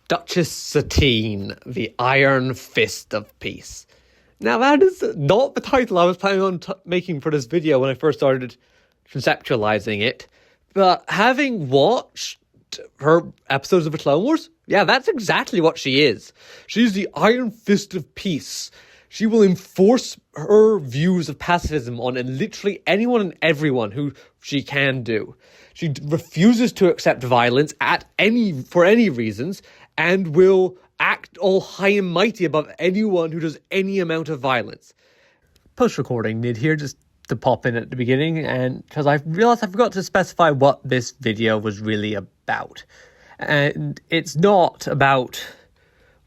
Duchess Satine, the Iron Fist of Peace. Now, that is not the title I was planning on making for this video when I first started conceptualizing it. But having watched her episodes of the Clone Wars, yeah, that's exactly what she is. She's the Iron Fist of Peace. She will enforce her views of pacifism on literally anyone and everyone who she can do. She refuses to accept violence for any reasons, and will act all high and mighty above anyone who does any amount of violence. Post-recording mid here just to pop in at the beginning, and because I realized I forgot to specify what this video was really about. And it's not about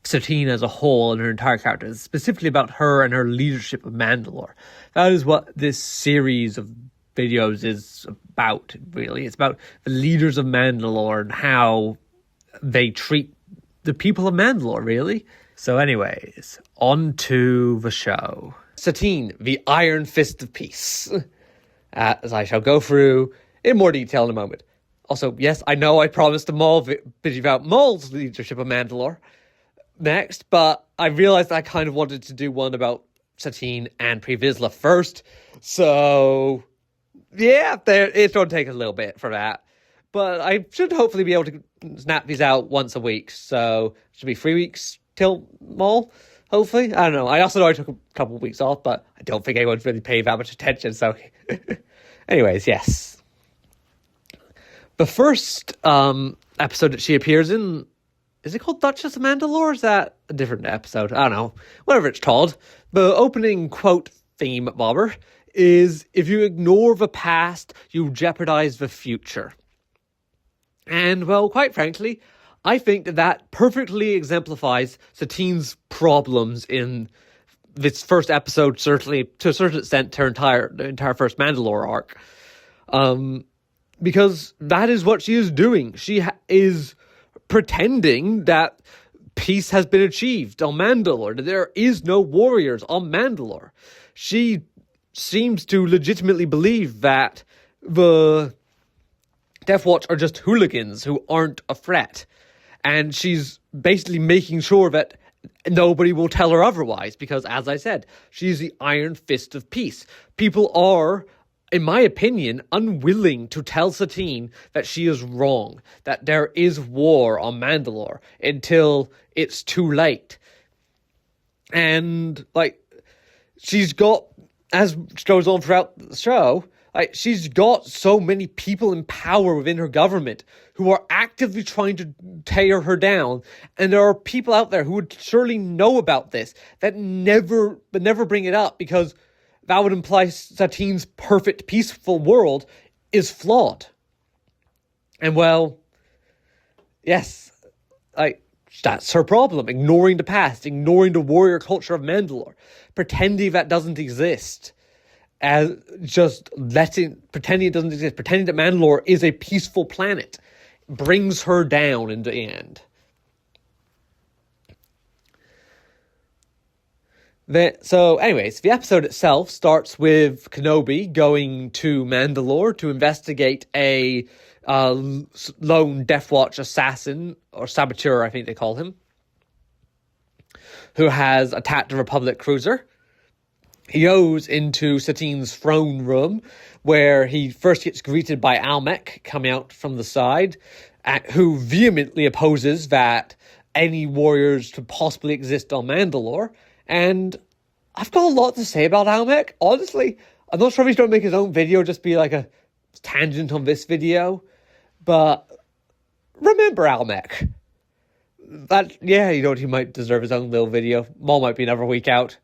Satine as a whole and her entire character. It's specifically about her and her leadership of Mandalore. That is what this series of videos is about, really. It's about the leaders of Mandalore and how they treat the people of Mandalore, really. So anyways, on to the show. Satine, the Iron Fist of Peace, as I shall go through in more detail in a moment. Also, yes, I know I promised a Maul video about Maul's leadership of Mandalore next, but I realized I kind of wanted to do one about Satine and Pre Vizsla first, so yeah, it's going to take a little bit for that. But I should hopefully be able to snap these out once a week, so it should be 3 weeks till Maul, hopefully. I don't know. I also know I took a couple of weeks off, but I don't think anyone's really paying that much attention, so anyways, yes. The first episode that she appears in, is it called Duchess of Mandalore, or is that a different episode? I don't know. Whatever it's called. The opening quote theme bobber is, "If you ignore the past, you jeopardize the future." And, well, quite frankly, I think that perfectly exemplifies Satine's problems in this first episode, certainly, to a certain extent, her entire first Mandalore arc. Because that is what she is doing. She is pretending that peace has been achieved on Mandalore, that there is no warriors on Mandalore. She seems to legitimately believe that the Death Watch are just hooligans who aren't a threat. And she's basically making sure that nobody will tell her otherwise, because, as I said, she's the Iron Fist of Peace. People are, in my opinion, unwilling to tell Satine that she is wrong, that there is war on Mandalore, until it's too late. And, she's got, as goes on throughout the show, she's got so many people in power within her government who are actively trying to tear her down. And there are people out there who would surely know about this that never bring it up, because that would imply Satine's perfect, peaceful world is flawed. And, well, yes, that's her problem. Ignoring the past, ignoring the warrior culture of Mandalore, pretending that doesn't exist. As just pretending it doesn't exist, pretending that Mandalore is a peaceful planet, brings her down in the end. So, anyways, the episode itself starts with Kenobi going to Mandalore to investigate a lone Death Watch assassin, or saboteur, I think they call him, who has attacked a Republic cruiser. He goes into Satine's throne room, where he first gets greeted by Almec coming out from the side, who vehemently opposes that any warriors could possibly exist on Mandalore. And I've got a lot to say about Almec. Honestly, I'm not sure if he's going to make his own video, just be like a tangent on this video. But remember Almec. He might deserve his own little video. Maul might be another week out.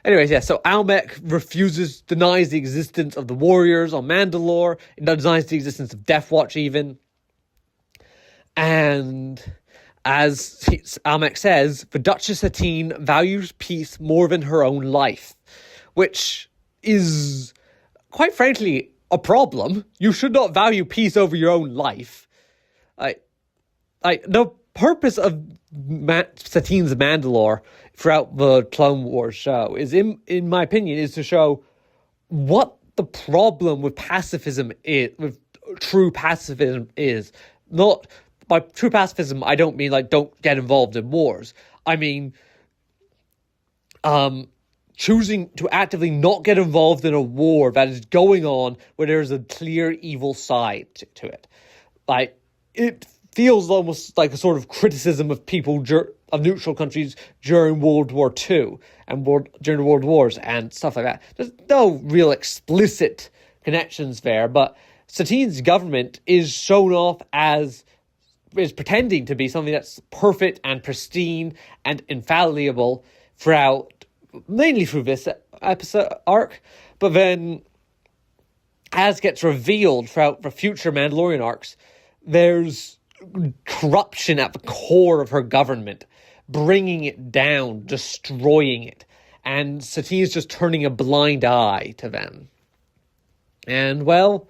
Anyways, yeah, so Almec denies the existence of the warriors on Mandalore, it denies the existence of Death Watch even. And as Almec says, the Duchess Satine values peace more than her own life, which is, quite frankly, a problem. You should not value peace over your own life. The purpose of Satine's Mandalore throughout the Clone Wars show is, in my opinion, is to show what the problem with pacifism is, with true pacifism is. Not by true pacifism, I don't mean like don't get involved in wars. I mean, choosing to actively not get involved in a war that is going on where there's a clear evil side to it. Like, it feels almost like a sort of criticism of people of neutral countries during World War II and during the World Wars and stuff like that. There's no real explicit connections there, but Satine's government is shown off as is pretending to be something that's perfect and pristine and infallible throughout, mainly through this episode arc, but then as gets revealed throughout the future Mandalorian arcs, there's corruption at the core of her government, bringing it down, destroying it, and Satine's just turning a blind eye to them. And, well,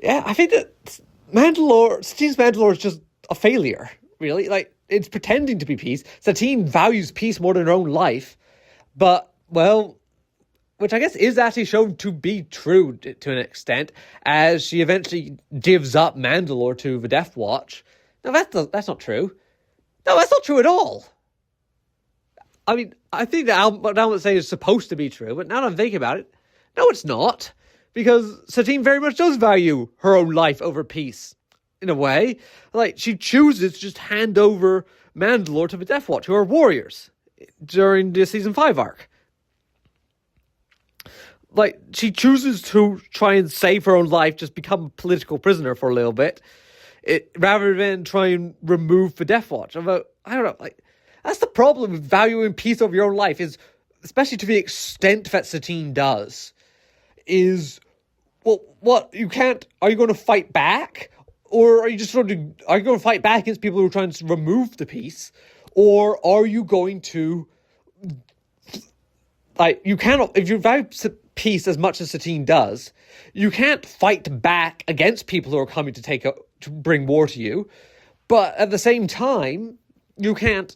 yeah, I think that Satine's Mandalore is just a failure, really. Like, it's pretending to be peace. Satine values peace more than her own life, but, well, which I guess is actually shown to be true to an extent, as she eventually gives up Mandalore to the Death Watch. No, that's not true. No, that's not true at all. I mean, I think that what I would say is supposed to be true, but now that I'm thinking about it, no, it's not. Because Satine very much does value her own life over peace, in a way. Like, she chooses to just hand over Mandalore to the Death Watch, who are warriors, during the Season 5 arc. Like, she chooses to try and save her own life, just become a political prisoner for a little bit, rather than try and remove the Death Watch. I don't know, like, that's the problem with valuing peace over your own life, is, especially to the extent that Satine does, is, well, what, are you going to fight back? Or are you going to fight back against people who are trying to remove the peace? Or are you going to, like, you cannot, if you value peace as much as Satine does, you can't fight back against people who are coming to bring war to you, but at the same time, you can't,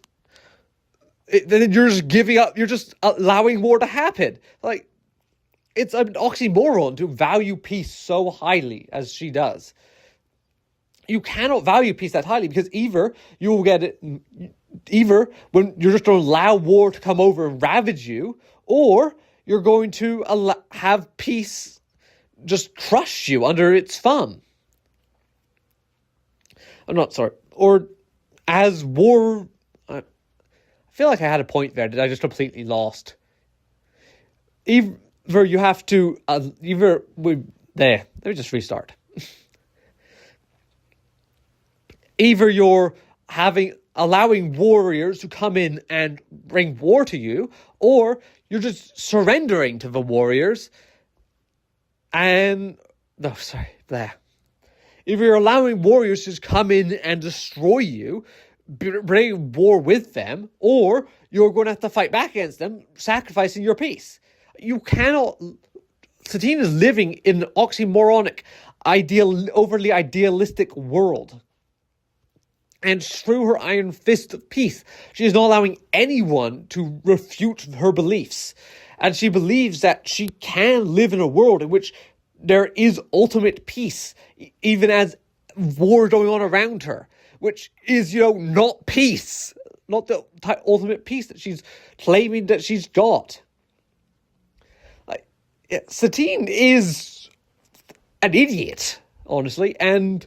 then you're just giving up, you're just allowing war to happen. Like, it's an oxymoron to value peace so highly as she does. You cannot value peace that highly, because either when you're just going to allow war to come over and ravage you, or you're going to have peace just crush you under its thumb. I'm not sorry. Or as war, I feel like I had a point there that I just completely lost. Either you have to, let me just restart. Either you're allowing warriors to come in and bring war to you, or you're just surrendering to the warriors Either you're allowing warriors to just come in and destroy you, bring war with them, or you're going to have to fight back against them, sacrificing your peace. You cannot. Satine is living in an oxymoronic, overly idealistic world. And through her iron fist of peace, she is not allowing anyone to refute her beliefs. And she believes that she can live in a world in which there is ultimate peace, even as war going on around her, which is, not peace, not the ultimate peace that she's claiming that she's got. Satine is an idiot, honestly, and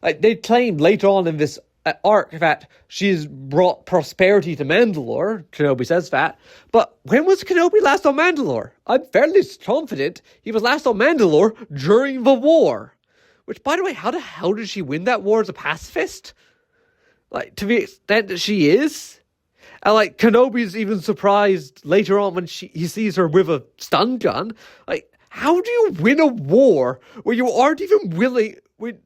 they claim later on in this arc that she's brought prosperity to Mandalore. Kenobi says that. But when was Kenobi last on Mandalore? I'm fairly confident he was last on Mandalore during the war. Which, by the way, how the hell did she win that war as a pacifist? To the extent that she is? And, Kenobi's even surprised later on when he sees her with a stun gun. How do you win a war where you aren't even willing...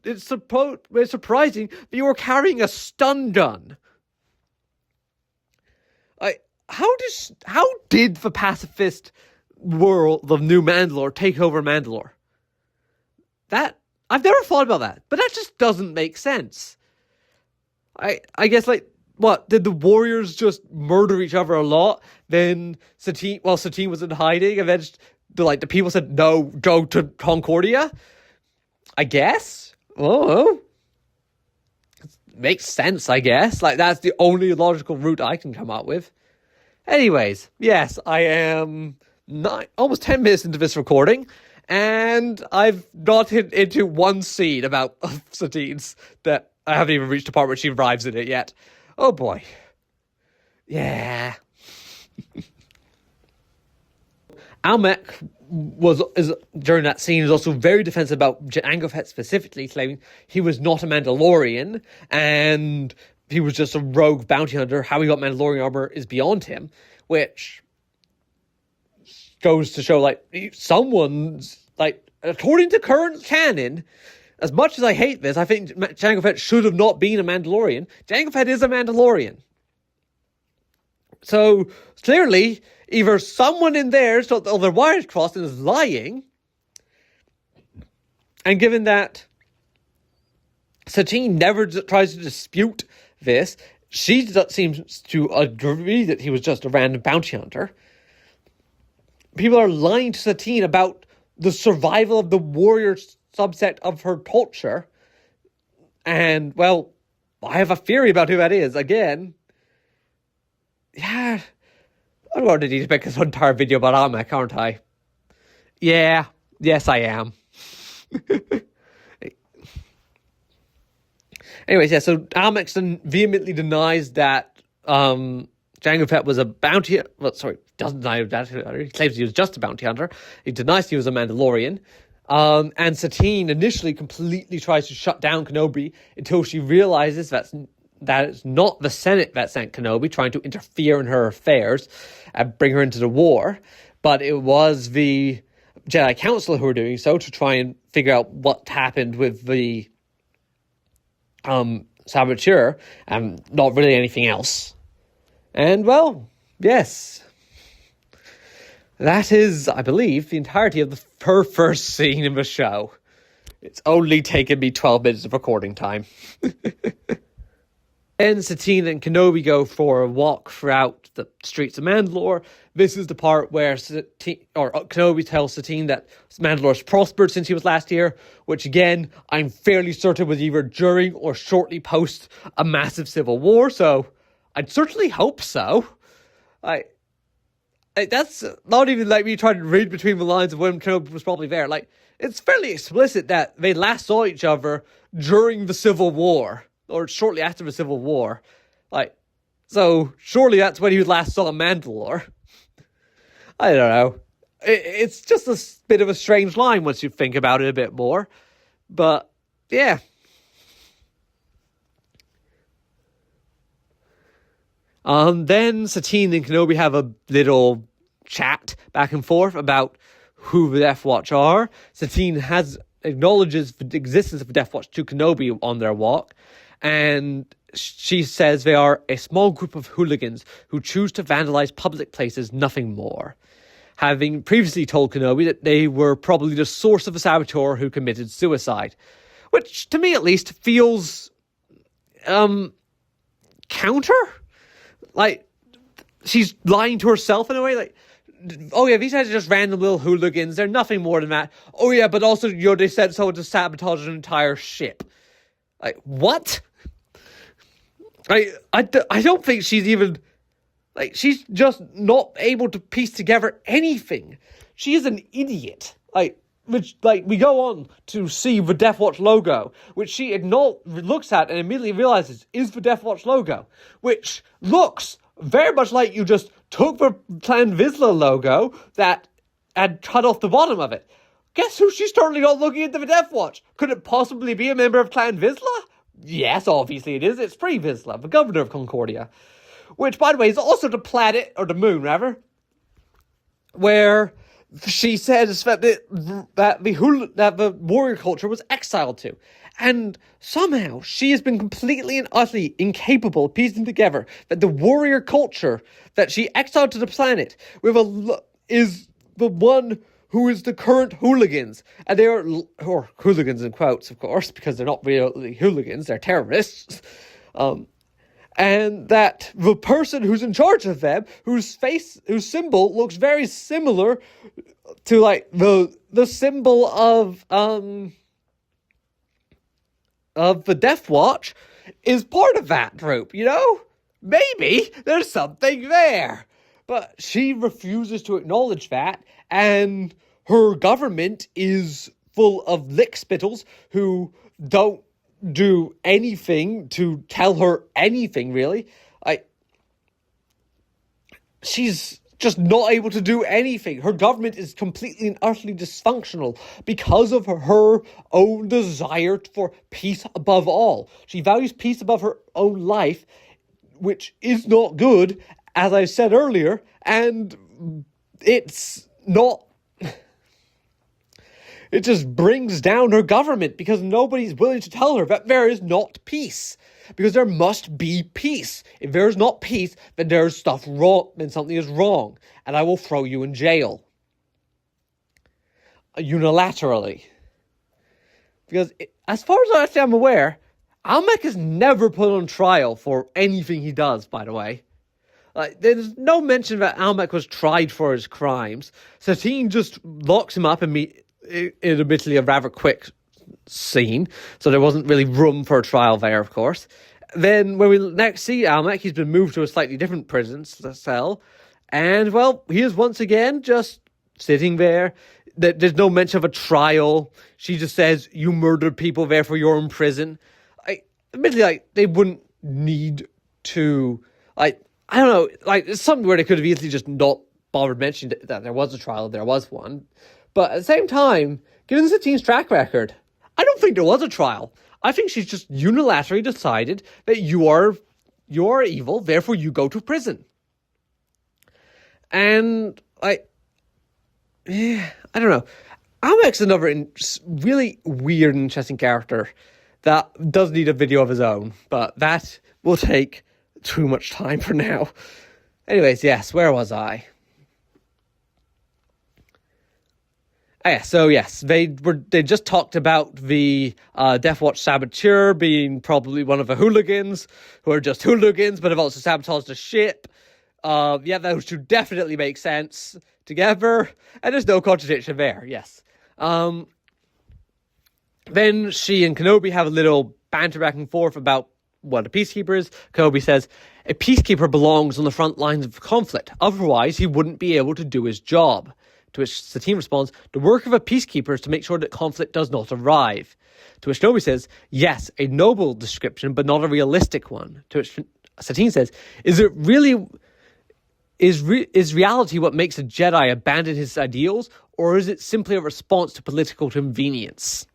It's surprising that you were carrying a stun gun. How did the pacifist world of New Mandalore take over Mandalore? That I've never thought about that, but that just doesn't make sense. I guess what did the warriors just murder each other a lot? Then Satine was in hiding, and then the people said no, go to Concordia. I guess. Oh, makes sense, I guess. Like, that's the only logical route I can come up with. Anyways, yes, I am almost 10 minutes into this recording, and I've got into one scene about Satine's that I haven't even reached the part where she arrives in it yet. Oh boy. Yeah. Almec during that scene is also very defensive about Jango Fett specifically, claiming he was not a Mandalorian and he was just a rogue bounty hunter. How he got Mandalorian armor is beyond him, which goes to show, like, someone's, like, according to current canon, as much as I hate this, I think Jango Fett should have not been a Mandalorian. Jango Fett is a Mandalorian. So, clearly, either someone in there, so their wires crossed and is lying, and given that Satine never tries to dispute this, she seems to agree that he was just a random bounty hunter. People are lying to Satine about the survival of the warrior subset of her culture. And, well, I have a theory about who that is. Again, yeah, I'm going to need to make this entire video about Almec, aren't I? Yeah, yes I am. Anyways, yeah, so Almec vehemently denies that Jango Fett was a bounty... Well, sorry, doesn't deny that. He claims he was just a bounty hunter. He denies he was a Mandalorian. And Satine initially completely tries to shut down Kenobi until she realizes that it's not the Senate that sent Kenobi trying to interfere in her affairs and bring her into the war, but it was the Jedi Council who were doing so to try and figure out what happened with the saboteur, and not really anything else. And, well, yes. That is, I believe, the entirety of her first scene in the show. It's only taken me 12 minutes of recording time. Then Satine and Kenobi go for a walk throughout the streets of Mandalore. This is the part where Kenobi tells Satine that Mandalore's prospered since he was last here, which again, I'm fairly certain was either during or shortly post a massive civil war, so I'd certainly hope so. That's not even like me trying to read between the lines of when Kenobi was probably there. Like, it's fairly explicit that they last saw each other during the Civil War, or shortly after the Civil War. Like, so surely that's when he last saw Mandalore. I don't know. It's just a bit of a strange line once you think about it a bit more. But, yeah. Then Satine and Kenobi have a little chat back and forth about who the Death Watch are. Satine acknowledges the existence of the Death Watch to Kenobi on their walk, and she says they are a small group of hooligans who choose to vandalize public places, nothing more. Having previously told Kenobi that they were probably the source of a saboteur who committed suicide. Which, to me at least, feels counter? Like, she's lying to herself in a way, like, oh yeah, these guys are just random little hooligans, they're nothing more than that. Oh yeah, but also, they sent someone to sabotage an entire ship. Like, what? I don't think she's even, like, she's just not able to piece together anything. She is an idiot. We go on to see the Death Watch logo, which she looks at and immediately realizes is the Death Watch logo, which looks very much like you just took the Clan Vizsla logo that had cut off the bottom of it. Guess who she's totally not looking into the Death Watch? Could it possibly be a member of Clan Vizsla? Yes, obviously it is. It's Pre Vizsla, the governor of Concordia. Which, by the way, is also the planet, or the moon, rather, where she says that the warrior culture was exiled to. And somehow she has been completely and utterly incapable of piecing together that the warrior culture that she exiled to the planet is the one who is the current hooligans. And they are, or hooligans in quotes, of course, because they're not really hooligans, they're terrorists. And that the person who's in charge of them, whose symbol looks very similar to, like, the symbol of the Death Watch, is part of that group, you know? Maybe there's something there. But she refuses to acknowledge that, and her government is full of lickspittles who don't do anything to tell her anything, really. She's just not able to do anything. Her government is completely and utterly dysfunctional because of her own desire for peace above all. She values peace above her own life, which is not good, as I said earlier, and it's not... It just brings down her government because nobody's willing to tell her that there is not peace. Because there must be peace. If there's not peace, then there's stuff wrong, then something is wrong, and I will throw you in jail. Unilaterally. Because, as far as I'm aware, Almec is never put on trial for anything he does, by the way. There's no mention that Almec was tried for his crimes. Satine just locks him up in admittedly a rather quick scene, so there wasn't really room for a trial there, of course. Then when we next see Almec, he's been moved to a slightly different prison cell, and well, he is once again just sitting there. There's no mention of a trial. She just says, you murdered people, therefore you're in prison. Admittedly, they wouldn't need to, I don't know, it's something where they could have easily just not bothered mentioning that there was a trial, there was one. But at the same time, given Satine's track record, I don't think there was a trial. I think she's just unilaterally decided that you are evil, therefore you go to prison. And I don't know. Almec's another really weird and interesting character that does need a video of his own, but that will take too much time for now. Anyways, yes, where was I? They just talked about the Death Watch saboteur being probably one of the hooligans, who are just hooligans, but have also sabotaged the ship. Those two definitely make sense together, and there's no contradiction there, yes. Then she and Kenobi have a little banter back and forth about what a peacekeeper is. Kenobi says, a peacekeeper belongs on the front lines of conflict, otherwise he wouldn't be able to do his job. To which Satine responds, the work of a peacekeeper is to make sure that conflict does not arrive. To which Kenobi says, yes, a noble description, but not a realistic one. To which Satine says, is reality what makes a Jedi abandon his ideals, or is it simply a response to political convenience?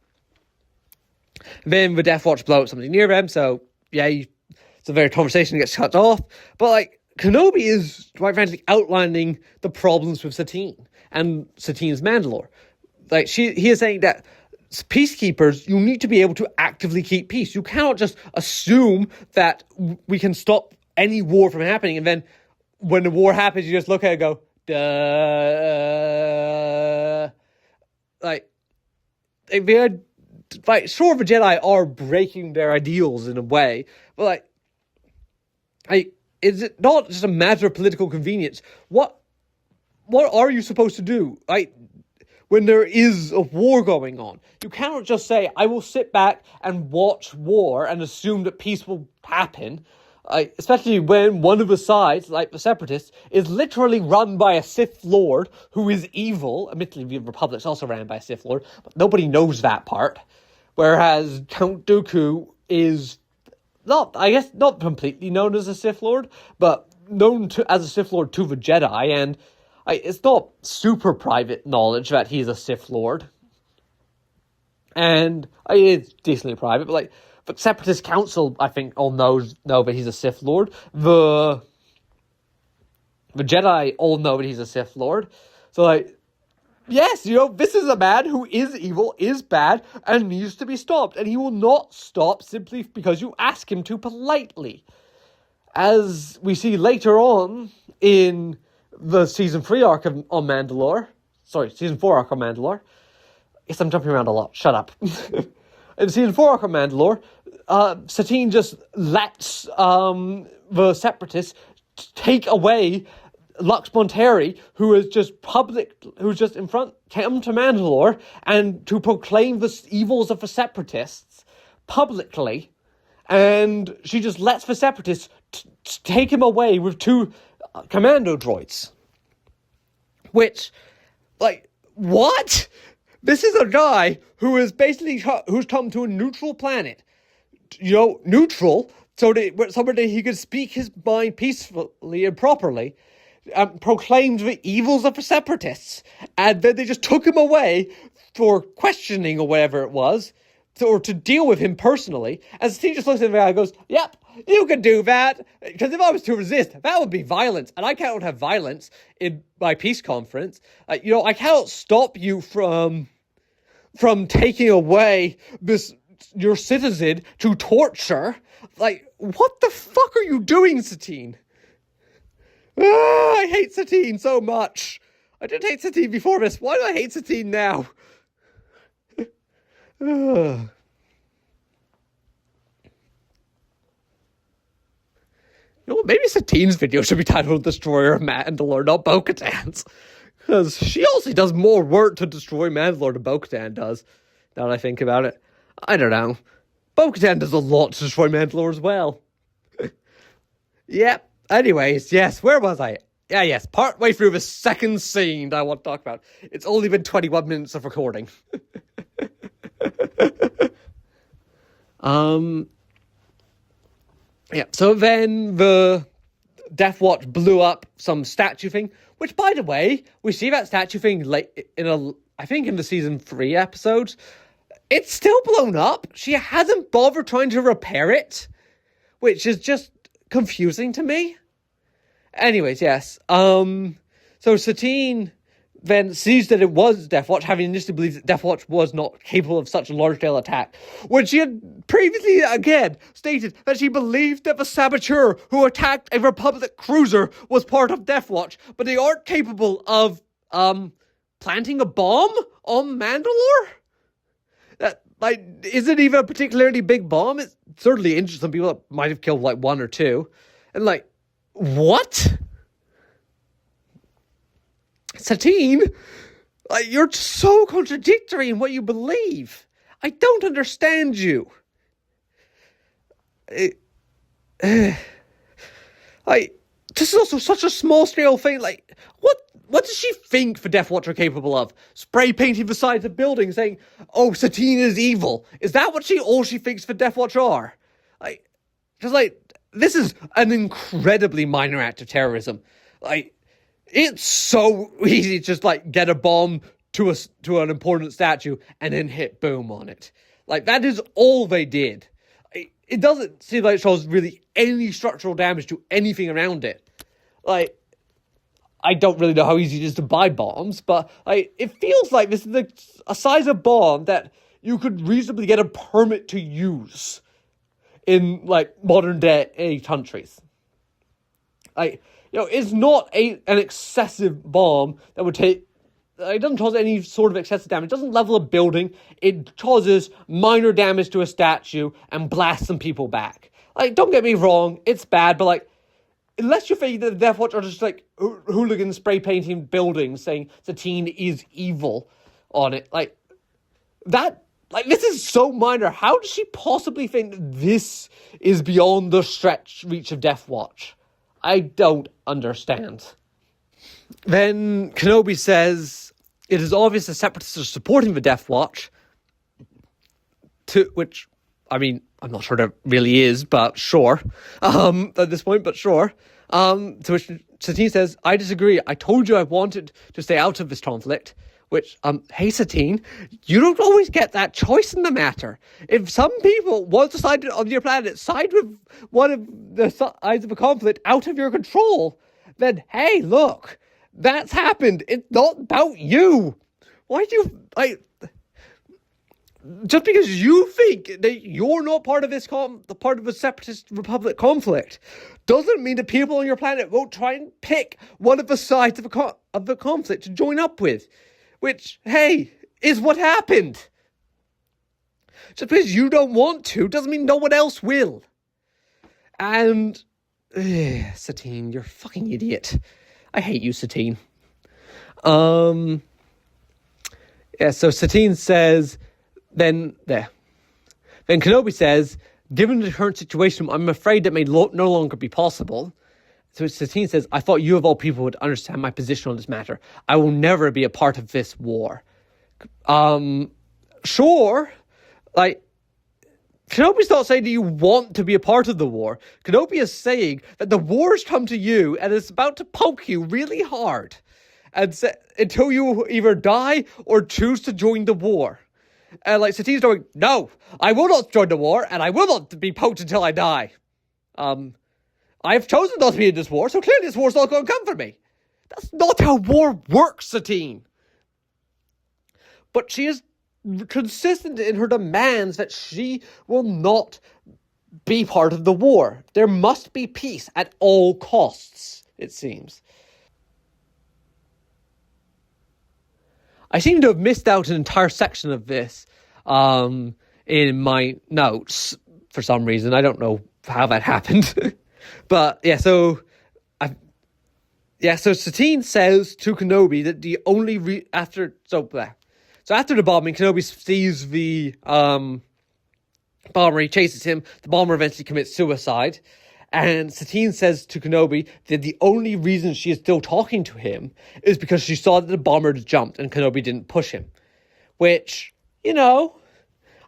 Then the Death Watch blow up something near them, so it's a very conversation that gets cut off. But Kenobi is, quite frankly, outlining the problems with Satine and Satine's Mandalore. He is saying that peacekeepers, you need to be able to actively keep peace. You cannot just assume that we can stop any war from happening, and then when the war happens, you just look at it and go, duh. Sure, the Jedi are breaking their ideals in a way, but is it not just a matter of political convenience? What are you supposed to do? When there is a war going on, you cannot just say, I will sit back and watch war and assume that peace will happen. Especially when one of the sides, like the Separatists, is literally run by a Sith Lord who is evil. Admittedly, the Republic's also ran by a Sith Lord, but nobody knows that part. Whereas Count Dooku is not completely known as a Sith Lord, but known as a Sith Lord to the Jedi, and it's not super private knowledge that he's a Sith Lord. And it's decently private, but the Separatist Council, I think, all know that he's a Sith Lord. The Jedi all know that he's a Sith Lord. So, yes, this is a man who is evil, is bad, and needs to be stopped. And he will not stop simply because you ask him to politely. As we see later on in the Season 3 arc on Mandalore. Sorry, Season 4 arc on Mandalore. Yes, I'm jumping around a lot. Shut up. In Season 4 arc on Mandalore, Satine just lets the Separatists take away Lux Monteri, who's just in front, come to Mandalore and to proclaim the evils of the Separatists publicly, and she just lets the Separatists take him away with 2 commando droids. Which, like, what? This is a guy who is basically, who's come to a neutral planet. Neutral, so that somewhere that he could speak his mind peacefully and properly, proclaimed the evils of the Separatists, and then they just took him away for questioning or whatever it was, or to deal with him personally. And Satine just looks at him and goes, "Yep, you can do that, because if I was to resist, that would be violence, and I cannot have violence in my peace conference. I cannot stop you from taking away your citizen to torture. Like, what the fuck are you doing, Satine?" I hate Satine so much. I didn't hate Satine before this. Why do I hate Satine now? Maybe Satine's video should be titled Destroyer of Mandalore, not Bo-Katan's. Because she also does more work to destroy Mandalore than Bo-Katan does, now that I think about it. I don't know. Bo-Katan does a lot to destroy Mandalore as well. Yep. Anyways, yes, where was I? Yes, partway through the second scene that I want to talk about. It's only been 21 minutes of recording. So then the Death Watch blew up some statue thing, which, by the way, we see that statue thing I think in the season 3 episodes. It's still blown up. She hasn't bothered trying to repair it, which is just confusing to me. Anyways, yes. So Satine then sees that it was Death Watch, having initially believed that Death Watch was not capable of such a large-scale attack, when she had previously, again, stated that she believed that the saboteur who attacked a Republic cruiser was part of Death Watch, but they aren't capable of, planting a bomb on Mandalore? That, isn't even a particularly big bomb. It certainly injured some people that might have killed, 1 or 2. And, what? Satine, you're so contradictory in what you believe. I don't understand you. This is also such a small scale thing. What does she think the Death Watch are capable of? Spray painting the sides of buildings saying, "Oh, Satine is evil." Is that all she thinks the Death Watch are? This is an incredibly minor act of terrorism. It's so easy to just, get a bomb to an important statue and then hit boom on it. That is all they did. It doesn't seem like it shows really any structural damage to anything around it. I don't really know how easy it is to buy bombs, but, it feels like this is a size of bomb that you could reasonably get a permit to use in, modern day countries. It's not an excessive bomb that would take... It doesn't cause any sort of excessive damage. It doesn't level a building. It causes minor damage to a statue and blasts some people back. Don't get me wrong, it's bad, but, unless you think that the Death Watch are just, hooligans spray painting buildings saying Satine is evil on it, this is so minor. How does she possibly think that this is beyond the reach of Death Watch? I don't understand. Then Kenobi says, "It is obvious the Separatists are supporting the Death Watch," which, I'm not sure there really is, but sure. At this point, but sure. To which Satine says, "I disagree. I told you I wanted to stay out of this conflict." Which, hey Satine, you don't always get that choice in the matter. If some people want to side on your planet, side with one of the sides of a conflict out of your control, then hey, look, that's happened. It's not about you. Why do you, just because you think that you're not part of this part of a separatist republic conflict, doesn't mean the people on your planet won't try and pick one of the sides of the conflict to join up with. Which, hey, is what happened. Just because you don't want to doesn't mean no one else will. And, Satine, you're a fucking idiot. I hate you, Satine. So Satine says, then Kenobi says given the current situation, I'm afraid that may no longer be possible. So Satine says, I thought you of all people would understand my position on this matter. I will never be a part of this war. Sure, like, Kenobi's not saying that you want to be a part of the war. Kenobi is saying that the war has come to you and it's about to poke you really hard until you either die or choose to join the war. And like Satine's going, no, I will not join the war and I will not be poked until I die. I've chosen not to be in this war, so clearly this war's not going to come for me. That's not how war works, Satine. But she is consistent in her demands that she will not be part of the war. There must be peace at all costs, it seems. I seem to have missed out an entire section of this in my notes for some reason. I don't know how that happened. But yeah, so Satine says to Kenobi that the only after the bombing, Kenobi sees the bomber. He chases him. The bomber eventually commits suicide. And Satine says to Kenobi that the only reason she is still talking to him is because she saw that the bomber jumped and Kenobi didn't push him. Which, you know,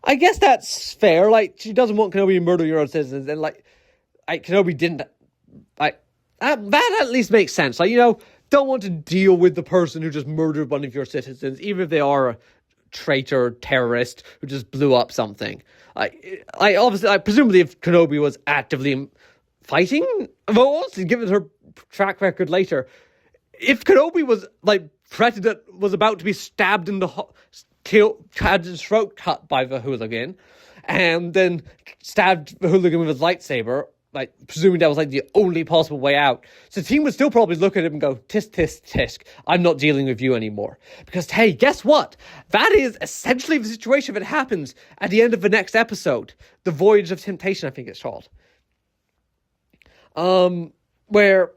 I guess that's fair. Like, she doesn't want Kenobi to murder your own citizens. And, Kenobi didn't, that at least makes sense. Like, you know, don't want to deal with the person who just murdered one of your citizens, even if they are a traitor terrorist who just blew up something. Presumably if Kenobi was actively fighting Voos, given her track record later, if Kenobi was threatened that was about to be stabbed in the had his throat cut by the hooligan, and then stabbed the hooligan with his lightsaber, presuming that was the only possible way out, Satine would still probably look at him and go, tisk, tisk, tisk, I'm not dealing with you anymore. Because, hey, guess what? That is essentially the situation that happens at the end of the next episode. The Voyage of Temptation, I think it's called. Where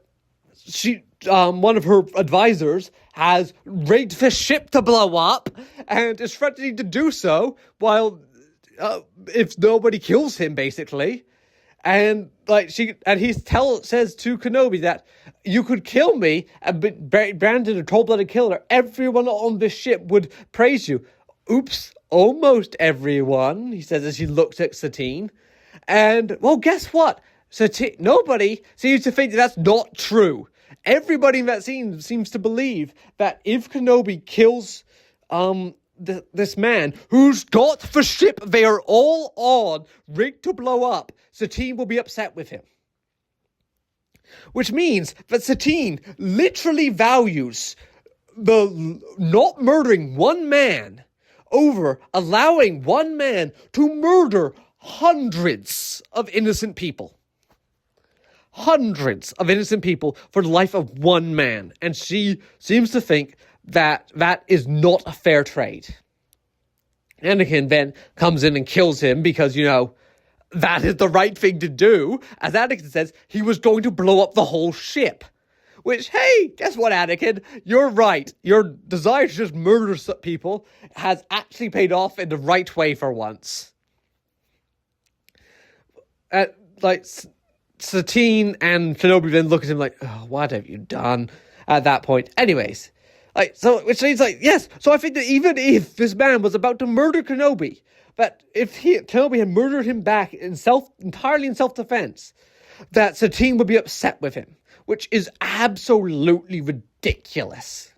she, one of her advisors has rigged the ship to blow up and is threatening to do so while, if nobody kills him, basically. And he says to Kenobi that you could kill me, and Brandon, a cold-blooded killer, everyone on this ship would praise you. Oops, almost everyone, he says as he looks at Satine. And, well, guess what? Nobody seems to think that's not true. Everybody in that scene seems to believe that if Kenobi kills this man who's got the ship they are all on rigged to blow up, Satine will be upset with him. Which means that Satine literally values the not murdering one man over allowing one man to murder hundreds of innocent people. Hundreds of innocent people for the life of one man. And she seems to think that is not a fair trade. Anakin then comes in and kills him because, you know, that is the right thing to do. As Anakin says, he was going to blow up the whole ship. Which, hey, guess what, Anakin? You're right. Your desire to just murder people has actually paid off in the right way for once. Satine and Kenobi then look at him like, oh, what have you done at that point? Anyways, which means, yes. So I think that even if this man was about to murder Kenobi, but if Kenobi had murdered him back entirely in self-defense, that Satine would be upset with him, which is absolutely ridiculous.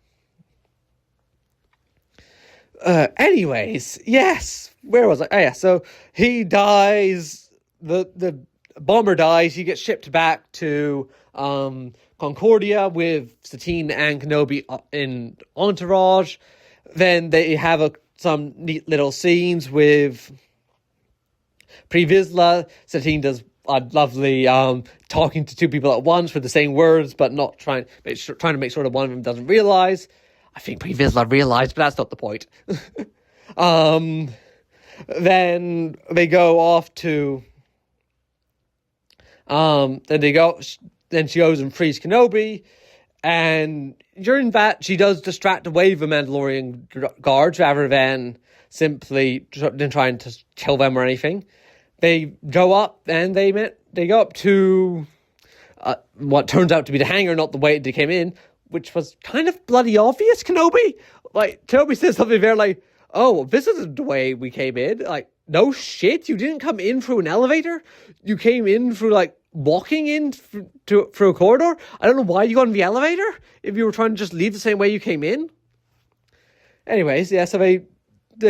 Anyways, yes. Where was I? Oh, yeah. So he dies. The bomber dies. He gets shipped back to Concordia with Satine and Kenobi in entourage. Then they have some neat little scenes with Pre Vizsla. Satine does a lovely talking to two people at once with the same words, but not trying to make sure that one of them doesn't realize. I think Pre Vizsla realized, but that's not the point. Then they go off to. Then she goes and frees Kenobi, and during that, she does distract away the Mandalorian guards rather than simply trying to kill them or anything. they go up and they go up to what turns out to be the hangar, not the way they came in, which was kind of bloody obvious, Kenobi. Like, Kenobi says something very like, oh, this isn't the way we came in. Like, no shit, you didn't come in through an elevator. You came in through, like, walking in through a corridor. I don't know why you got in the elevator if you were trying to just leave the same way you came in. Anyways, yeah, so they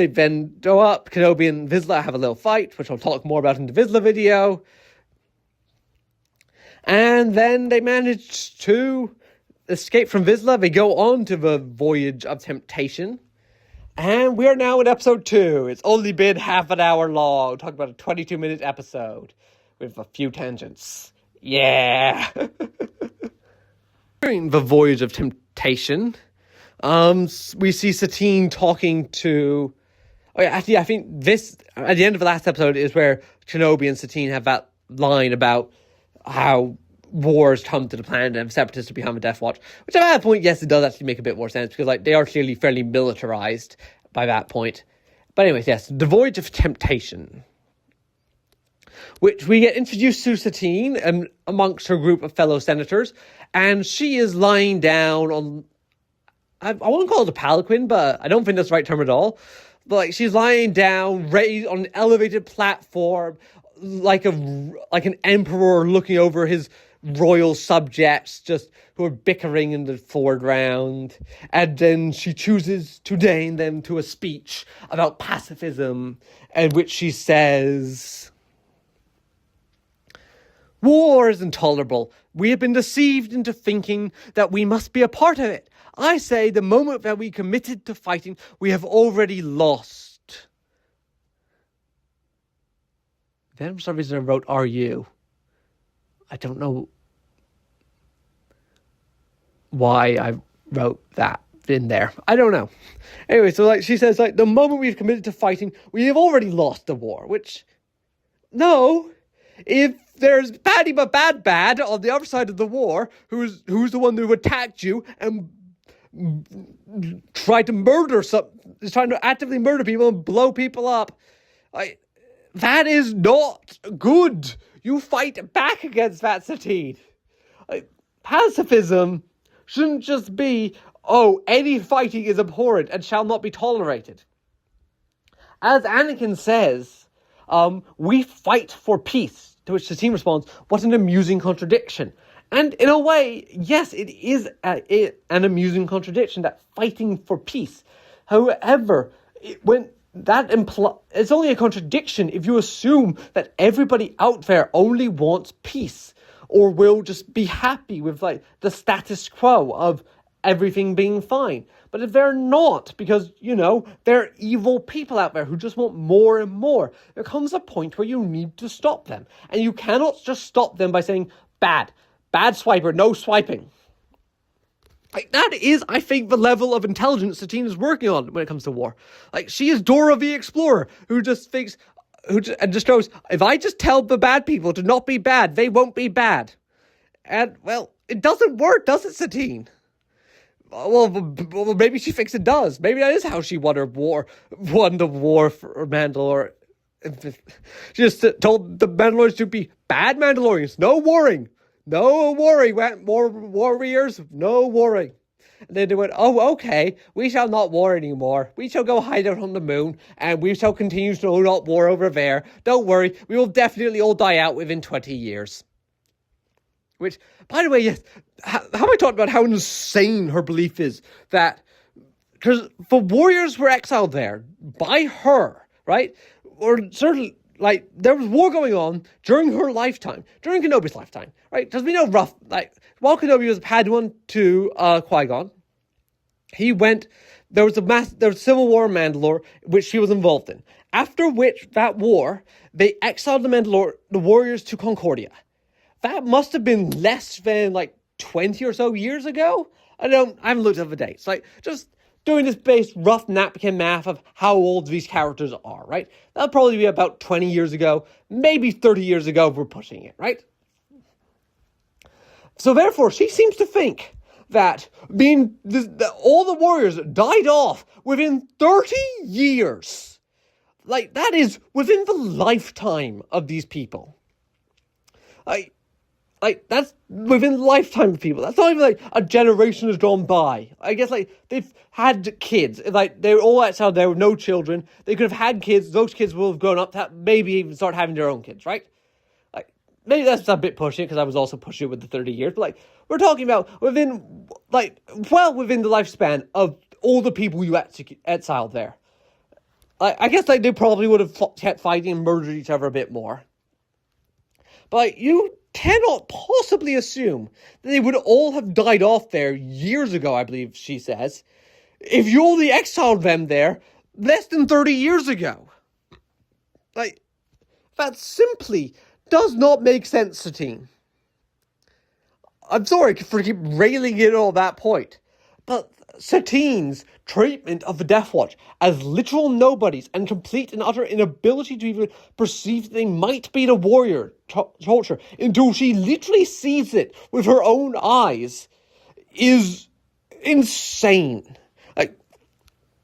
then go up. Kenobi and Vizsla have a little fight, which I'll talk more about in the Vizsla video. And then they manage to escape from Vizsla. They go on to the Voyage of Temptation. And we are now in episode 2. It's only been half an hour long. Talk about a 22-minute episode with a few tangents. Yeah. During the Voyage of Temptation, we see Satine talking to... Oh yeah, actually, I think this, at the end of the last episode, is where Kenobi and Satine have that line about how wars come to the planet and separatists become a Death Watch. Which at that point, yes, it does actually make a bit more sense, because like they are clearly fairly militarized by that point. But anyways, yes, the Voyage of Temptation, which we get introduced to Satine and amongst her group of fellow senators, and she is lying down on, I won't call it a palanquin, but I don't think that's the right term at all. But like she's lying down, raised on an elevated platform, like an emperor looking over his royal subjects, just who are bickering in the foreground. And then she chooses to deign them to a speech about pacifism, in which she says, "War is intolerable. We have been deceived into thinking that we must be a part of it. I say the moment that we committed to fighting, we have already lost." Then for some reason I wrote, "Are you?" I don't know why I wrote that in there. I don't know. Anyway, so like she says, like, the moment we've committed to fighting, we have already lost the war. Which, no, if there's baddie but bad on the other side of the war, who's the one who attacked you and tried to actively murder people and blow people up, that is not good. You fight back against that, Satine. Pacifism shouldn't just be, oh, any fighting is abhorrent and shall not be tolerated. As Anakin says, we fight for peace. To which Satine responds, what an amusing contradiction. And in a way, yes, it is an amusing contradiction, that fighting for peace. However, it's only a contradiction if you assume that everybody out there only wants peace, or will just be happy with like the status quo of everything being fine. But if they're not, because, you know, there are evil people out there who just want more and more, there comes a point where you need to stop them. And you cannot just stop them by saying, bad swiper, no swiping. Like, that is, I think, the level of intelligence Satine is working on when it comes to war. Like, she is Dora the Explorer, who just thinks, and just goes, if I just tell the bad people to not be bad, they won't be bad. And, well, it doesn't work, does it, Satine? Well, maybe she thinks it does. Maybe that is how she won the war for Mandalore. She just told the Mandalorians to be bad Mandalorians. No warring. No warring, more warriors, no warring. And then they went, oh, okay, we shall not war anymore. We shall go hide out on the moon, and we shall continue to not war over there. Don't worry, we will definitely all die out within 20 years. Which, by the way, yes, have I talked about how insane her belief is that, because the warriors were exiled there by her, right? Or certainly, like, there was war going on during her lifetime, during Kenobi's lifetime, right? Because we know while Kenobi was Padawan to Qui-Gon, there was civil war in Mandalore, which she was involved in. After which, that war, they exiled the warriors to Concordia. That must have been less than, 20 or so years ago? I haven't looked at the dates. Just doing this base rough napkin math of how old these characters are, right? That'll probably be about 20 years ago, maybe 30 years ago if we're pushing it, right? So therefore, she seems to think that all the warriors died off within 30 years. like, that is within the lifetime of these people. Like, that's within the lifetime of people. That's not even, like, a generation has gone by. I guess, like, they've had kids. Like, they were all outside there with no children. They could have had kids. Those kids will have grown up to maybe even start having their own kids, right? Like, maybe that's a bit pushing, because I was also pushing it with the 30 years. But, like, we're talking about within, like, well within the lifespan of all the people you exiled there. I guess, like, they probably would have kept fighting and murdered each other a bit more. But, like, you cannot possibly assume that they would all have died off there years ago, I believe she says, if you only exiled them there less than 30 years ago. Like, that simply does not make sense, Satine. I'm sorry for keep railing in on that point, but Satine's treatment of the Death Watch as literal nobodies and complete and utter inability to even perceive that they might be the warrior culture until she literally sees it with her own eyes is insane.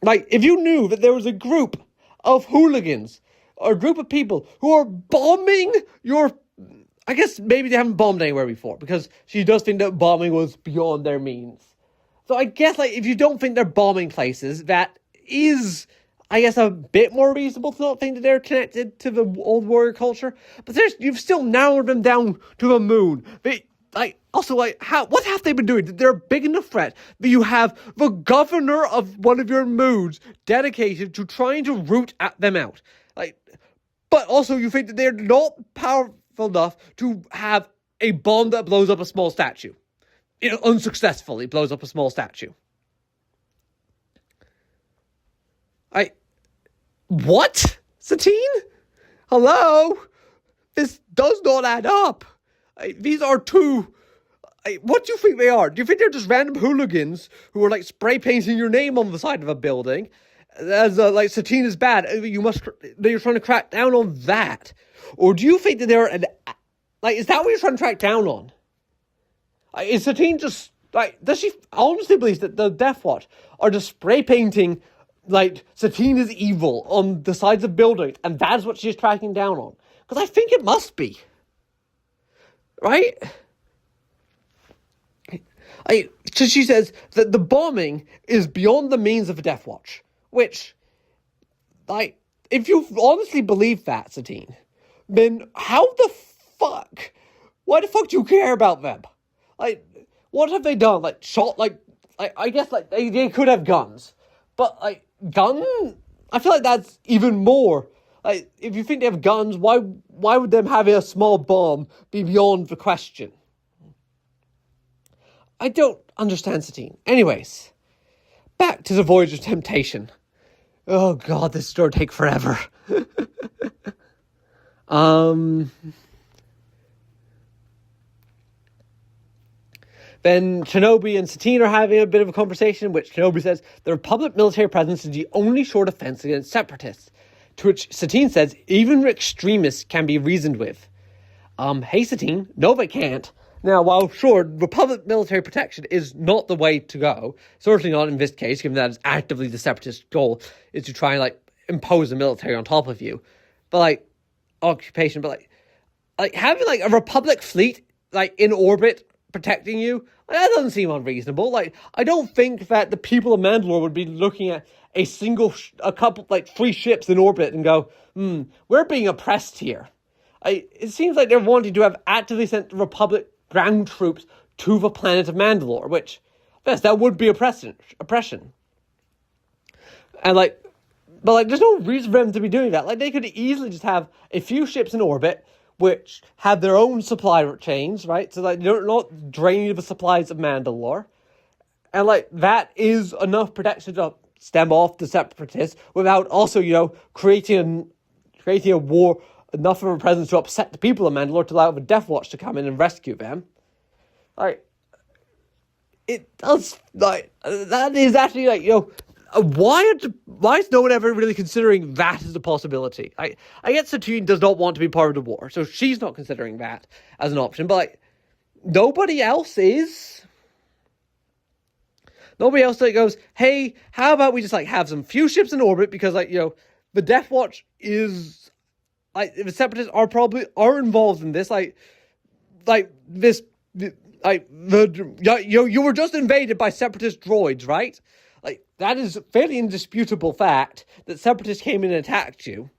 Like if you knew that there was a group of hooligans or a group of people who are bombing your... I guess maybe they haven't bombed anywhere before, because she does think that bombing was beyond their means. So I guess, like, if you don't think they're bombing places, that is, I guess, a bit more reasonable to not think that they're connected to the old warrior culture. But you've still narrowed them down to the moon. What have they been doing? They're a big enough threat that you have the governor of one of your moods dedicated to trying to root them out. But also you think that they're not powerful enough to have a bomb that blows up a small statue. It unsuccessfully blows up a small statue. What? Satine? Hello? This does not add up. These are two... what do you think they are? Do you think they're just random hooligans who are, like, spray painting your name on the side of a building? As, like, Satine is bad. You're trying to crack down on that. Or do you think that they're is that what you're trying to track down on? Is Satine just, does she honestly believe that the Death Watch are just spray painting, Satine is evil on the sides of buildings, and that's what she's tracking down on? Because I think it must be. Right? So she says that the bombing is beyond the means of a Death Watch, which, if you honestly believe that, Satine, then how the fuck? Why the fuck do you care about them? What have they done? I guess, they could have guns. But, gun? I feel like that's even more. If you think they have guns, why would them having a small bomb be beyond the question? I don't understand, Satine. Anyways, back to the Voyage of Temptation. Oh god, this story will take forever. Then Kenobi and Satine are having a bit of a conversation, which Kenobi says the Republic military presence is the only sure defense against separatists, to which Satine says even extremists can be reasoned with. Hey Satine, no they can't. Now, while sure, Republic military protection is not the way to go, certainly not in this case, given that it's actively the separatist goal, is to try and, impose the military on top of you. But, occupation, but, having, a Republic fleet, in orbit protecting you, that doesn't seem unreasonable. I don't think that the people of Mandalore would be looking at a couple, 3 ships in orbit and go, we're being oppressed here. It seems like they're wanting to have actively sent Republic ground troops to the planet of Mandalore, which, yes, that would be oppression. And, but, there's no reason for them to be doing that. They could easily just have a few ships in orbit, which have their own supply chains, right? So, they're not draining the supplies of Mandalore. And, that is enough protection to stem off the separatists without also, creating a war, enough of a presence to upset the people of Mandalore to allow the Death Watch to come in and rescue them. It does, that is actually, why is no one ever really considering that as a possibility? I get Satine does not want to be part of the war, so she's not considering that as an option, but, nobody else is. Nobody else goes, hey, how about we just, have some few ships in orbit, because, the Death Watch is, like, the Separatists are involved in this, you were just invaded by Separatist droids, right? Like, that is a fairly indisputable fact that Separatists came in and attacked you.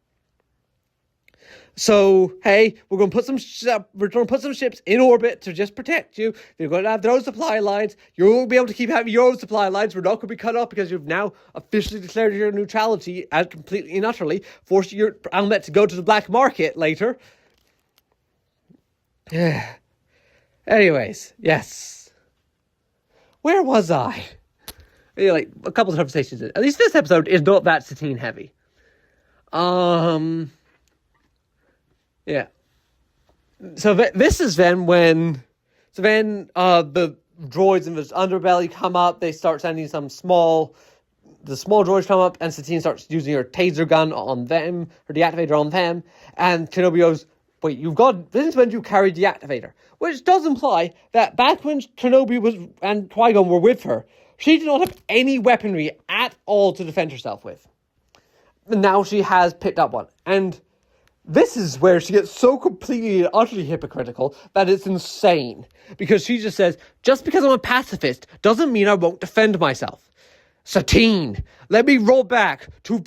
So, hey, we're going to put some ships in orbit to just protect you. You're going to have those supply lines. You'll be able to keep having your own supply lines. We're not going to be cut off because you've now officially declared your neutrality as completely and utterly, forcing your armament to go to the black market later. Anyways, yes. Where was I? Yeah, like, a couple of conversations in. At least this episode is not that Satine heavy. Yeah. So this is then when... So then the droids in the underbelly come up. They start sending some small... The small droids come up, and Satine starts using her taser gun on them, her deactivator on them, and Kenobi goes, wait, this is when you carried the activator. Which does imply that back when Kenobi and Qui-Gon were with her, she did not have any weaponry at all to defend herself with. Now she has picked up one. And this is where she gets so completely and utterly hypocritical that it's insane. Because she just says, just because I'm a pacifist doesn't mean I won't defend myself. Satine, let me roll back to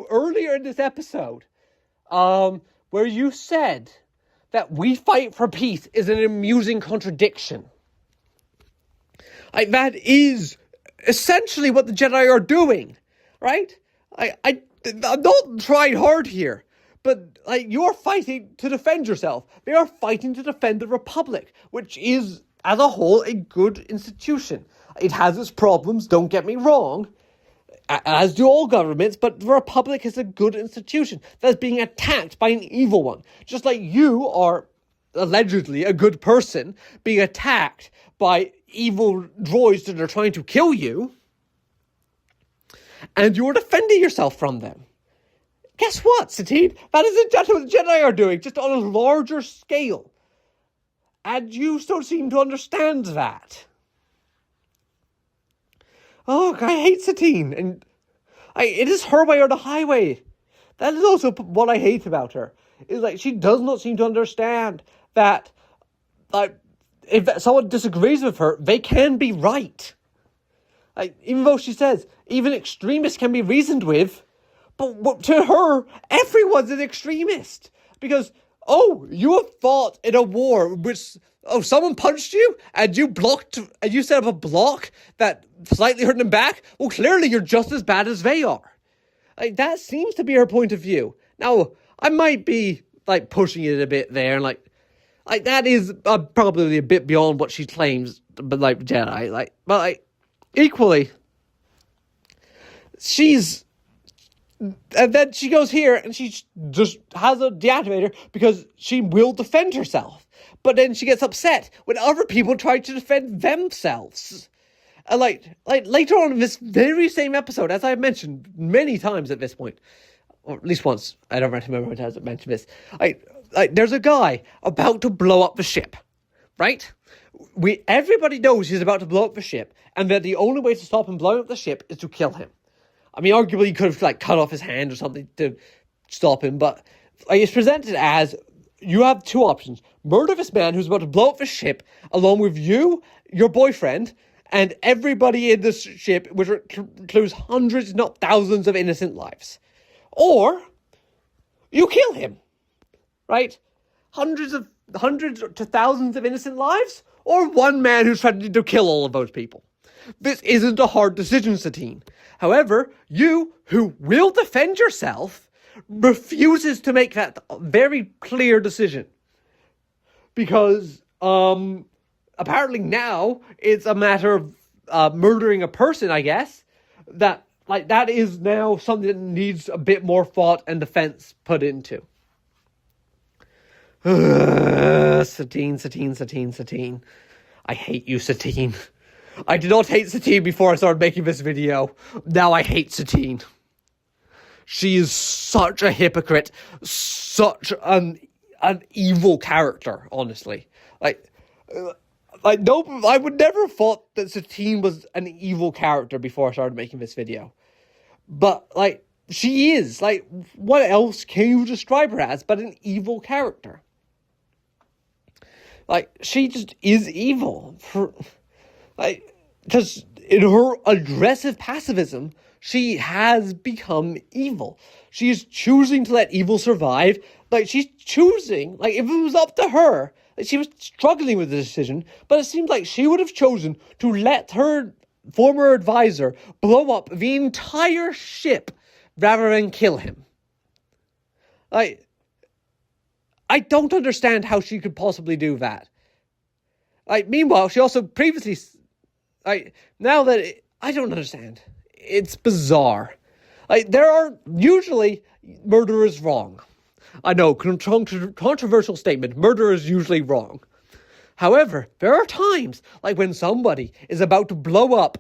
earlier in this episode, where you said that we fight for peace is an amusing contradiction. Like, that is essentially what the Jedi are doing, right? I'm not trying hard here. But, like, you're fighting to defend yourself. They are fighting to defend the Republic, which is, as a whole, a good institution. It has its problems, don't get me wrong, as do all governments, but the Republic is a good institution that's being attacked by an evil one. Just like you are, allegedly, a good person being attacked by evil droids that are trying to kill you, and you're defending yourself from them. Guess what, Satine? That is exactly what the Jedi are doing, just on a larger scale. And you still seem to understand that. Oh, I hate Satine. And it is her way or the highway. That is also what I hate about her. Is like, she does not seem to understand that, like, if someone disagrees with her, they can be right. Like, even though she says, even extremists can be reasoned with, but to her, everyone's an extremist. Because, you have fought in a war which, someone punched you and you set up a block that slightly hurt them back? Well, clearly you're just as bad as they are. Like, that seems to be her point of view. Now, I might be, like, pushing it a bit there, and, like that is probably a bit beyond what she claims, but, like, Jedi, but equally, and then she goes here and she just has a deactivator because she will defend herself. But then she gets upset when other people try to defend themselves. And like later on in this very same episode, as I've mentioned many times at this point, or at least once, I don't remember when I mentioned this, there's a guy about to blow up the ship, right? Everybody knows he's about to blow up the ship, and that the only way to stop him blowing up the ship is to kill him. I mean, arguably, you could have, like, cut off his hand or something to stop him, but it's presented as, you have two options. Murder this man who's about to blow up the ship, along with you, your boyfriend, and everybody in this ship, which includes hundreds, not thousands of innocent lives. Or, you kill him, right? Hundreds to thousands of innocent lives, or one man who's threatening to kill all of those people. This isn't a hard decision, Satine. However, you, who will defend yourself, refuses to make that very clear decision. Because, apparently now, it's a matter of murdering a person, I guess. That is now something that needs a bit more thought and defense put into. Satine. I hate you, Satine. I did not hate Satine before I started making this video. Now I hate Satine. She is such a hypocrite. Such an evil character, honestly. No, I would never have thought that Satine was an evil character before I started making this video. But, she is. Like, what else can you describe her as but an evil character? Like, she just is evil. Because in her aggressive pacifism, she has become evil. She is choosing to let evil survive. Like, she's choosing, like, if it was up to her, like, she was struggling with the decision, but it seemed like she would have chosen to let her former advisor blow up the entire ship rather than kill him. Like, I don't understand how she could possibly do that. Like, meanwhile, she also previously, like, now that I don't understand. It's bizarre. Like, there are usually murder is wrong. I know, controversial statement. Murder is usually wrong. However, there are times, like when somebody is about to blow up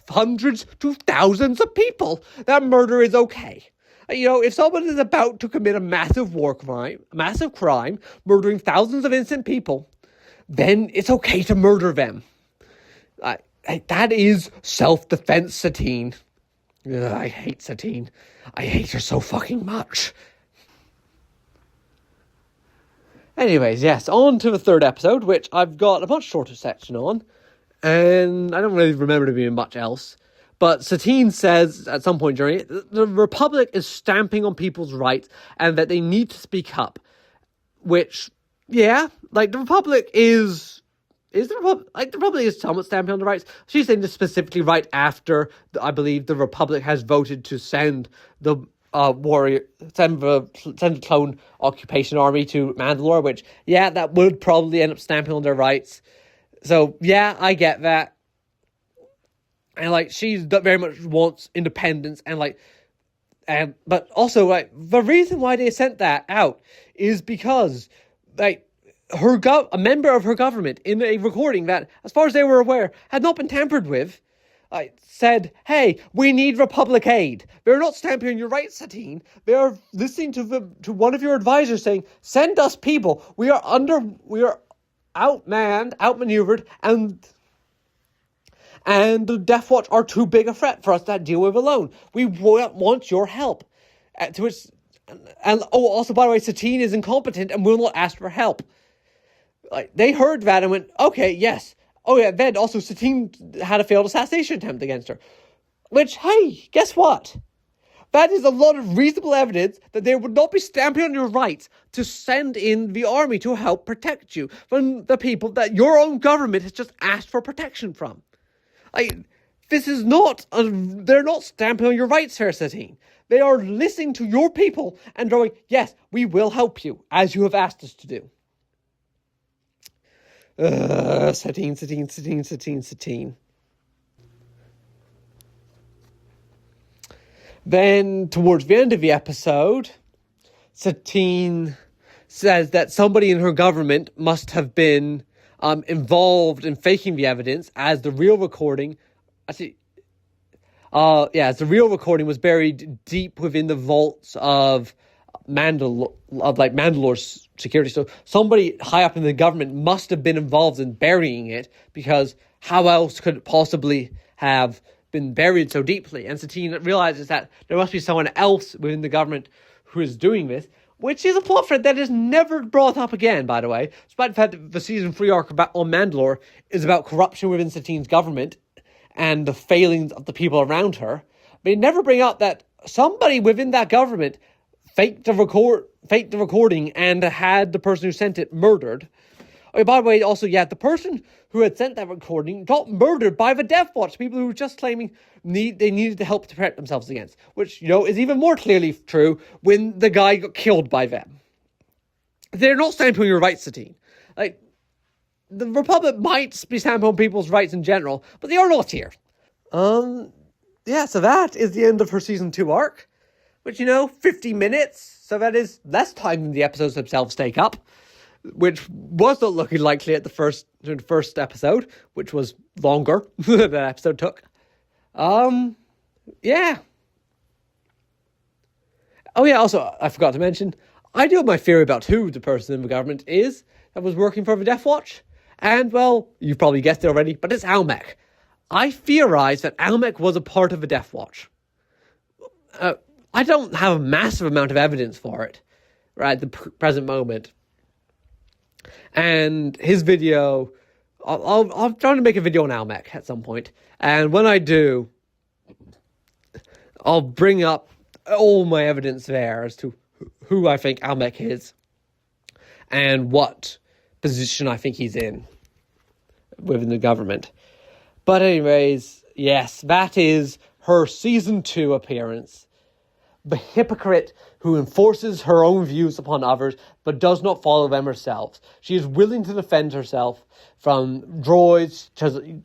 hundreds to thousands of people, that murder is okay. You know, if someone is about to commit a massive war crime, massive crime, murdering thousands of innocent people, then it's okay to murder them. That is self-defense, Satine. Ugh, I hate Satine. I hate her so fucking much. Anyways, yes, on to the third episode, which I've got a much shorter section on, and I don't really remember there being much else. But Satine says at some point during it, the Republic is stamping on people's rights and that they need to speak up. Which, yeah, like the Republic is the Republic is somewhat stamping on the rights. She's saying this specifically right after, I believe, the Republic has voted to send the send the clone occupation army to Mandalore, which, yeah, that would probably end up stamping on their rights. So, yeah, I get that. And, like, she very much wants independence, and, like, but also, like, the reason why they sent that out is because, like, a member of her government in a recording that, as far as they were aware, had not been tampered with, said, hey, we need Republic aid. They're not stamping on your rights, Satine. They are listening to one of your advisors saying, send us people. We are outmanned, outmaneuvered, and the Death Watch are too big a threat for us to deal with alone. We want your help. Also, by the way, Satine is incompetent and will not ask for help. Like, they heard that and went, okay, yes. Oh yeah, then also Satine had a failed assassination attempt against her. Which, hey, guess what? That is a lot of reasonable evidence that they would not be stamping on your rights to send in the army to help protect you from the people that your own government has just asked for protection from. This is not, they're not stamping on your rights, Fair Satine. They are listening to your people and going, yes, we will help you, as you have asked us to do. Satine. Then, towards the end of the episode, Satine says that somebody in her government must have been involved in faking the evidence, as the real recording, as the real recording was buried deep within the vaults of Mandalore's security. So somebody high up in the government must have been involved in burying it, because how else could it possibly have been buried so deeply? And Satine realizes that there must be someone else within the government who is doing this, which is a plot thread that is never brought up again, by the way, despite the fact that the season 3 arc on Mandalore is about corruption within Satine's government and the failings of the people around her. They never bring up that somebody within that government faked the recording and had the person who sent it murdered. Oh, by the way, also, yeah, the person who had sent that recording got murdered by the Death Watch, people who were just claiming they needed the help to protect themselves against, which, you know, is even more clearly true when the guy got killed by them. They're not stamping on your rights, Satine. Like, the Republic might be stamping on people's rights in general, but they are not here. So that is the end of her season 2 arc. Which, 50 minutes, so that is less time than the episodes themselves take up, which was not looking likely at the first episode, which was longer than that episode took. Yeah. Oh yeah, also, I forgot to mention, I do have my theory about who the person in the government is that was working for the Death Watch, and, well, you've probably guessed it already, but it's Almec. I theorize that Almec was a part of the Death Watch. I don't have a massive amount of evidence for it right at the present moment. And his video, I'm trying to make a video on Almec at some point. And when I do, I'll bring up all my evidence there as to who I think Almec is and what position I think he's in within the government. But anyways, yes, that is her season 2 appearance. The hypocrite who enforces her own views upon others but does not follow them herself. She is willing to defend herself from droids,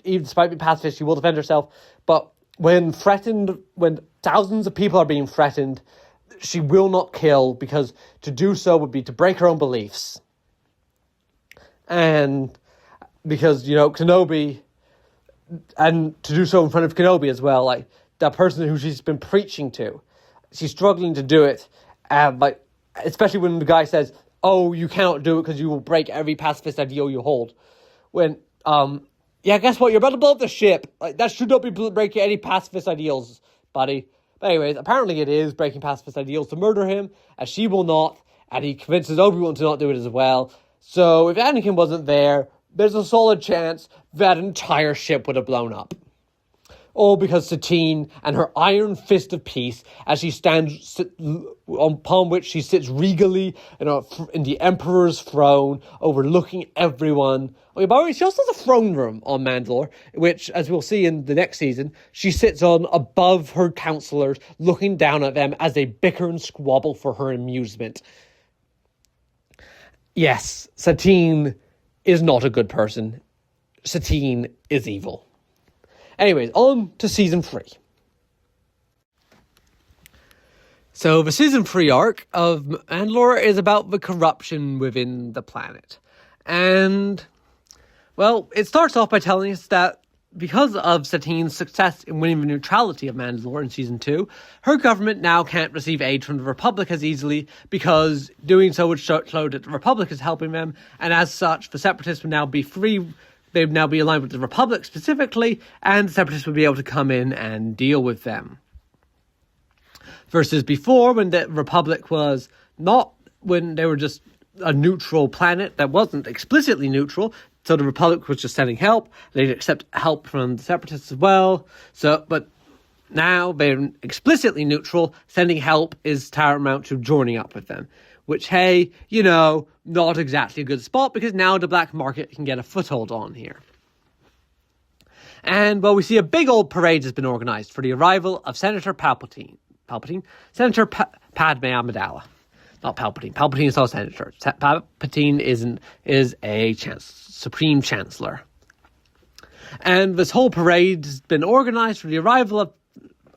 even despite being pacifist, she will defend herself. But when thousands of people are being threatened, she will not kill, because to do so would be to break her own beliefs. And because, Kenobi, and to do so in front of Kenobi as well, like that person who she's been preaching to, she's struggling to do it, especially when the guy says, "Oh, you cannot do it because you will break every pacifist ideal you hold." When, guess what? You're about to blow up the ship. Like, that should not be breaking any pacifist ideals, buddy. But anyways, apparently it is breaking pacifist ideals to murder him, as she will not, and he convinces Obi-Wan to not do it as well. So if Anakin wasn't there, there's a solid chance that entire ship would have blown up. All because Satine and her iron fist of peace, as she stands upon which she sits regally in the Emperor's throne, overlooking everyone. By the way, she also has a throne room on Mandalore, which, as we'll see in the next season, she sits on above her counselors, looking down at them as they bicker and squabble for her amusement. Yes, Satine is not a good person. Satine is evil. Anyways, on to Season 3. So the Season 3 arc of Mandalore is about the corruption within the planet. And, well, it starts off by telling us that because of Satine's success in winning the neutrality of Mandalore in Season 2, her government now can't receive aid from the Republic as easily, because doing so would show that the Republic is helping them, and as such, the Separatists would now be free. They would now be aligned with the Republic specifically, and the Separatists would be able to come in and deal with them. Versus before, when the Republic was not, when they were just a neutral planet that wasn't explicitly neutral, so the Republic was just sending help. They'd accept help from the Separatists as well. But now they're explicitly neutral. Sending help is tantamount to joining up with them. Which, hey, not exactly a good spot, because now the black market can get a foothold on here. And, well, we see a big old parade has been organised for the arrival of Senator Palpatine? Senator Padme Amidala. Not Palpatine. Palpatine is also Senator. Palpatine is a Supreme Chancellor. And this whole parade has been organised for the arrival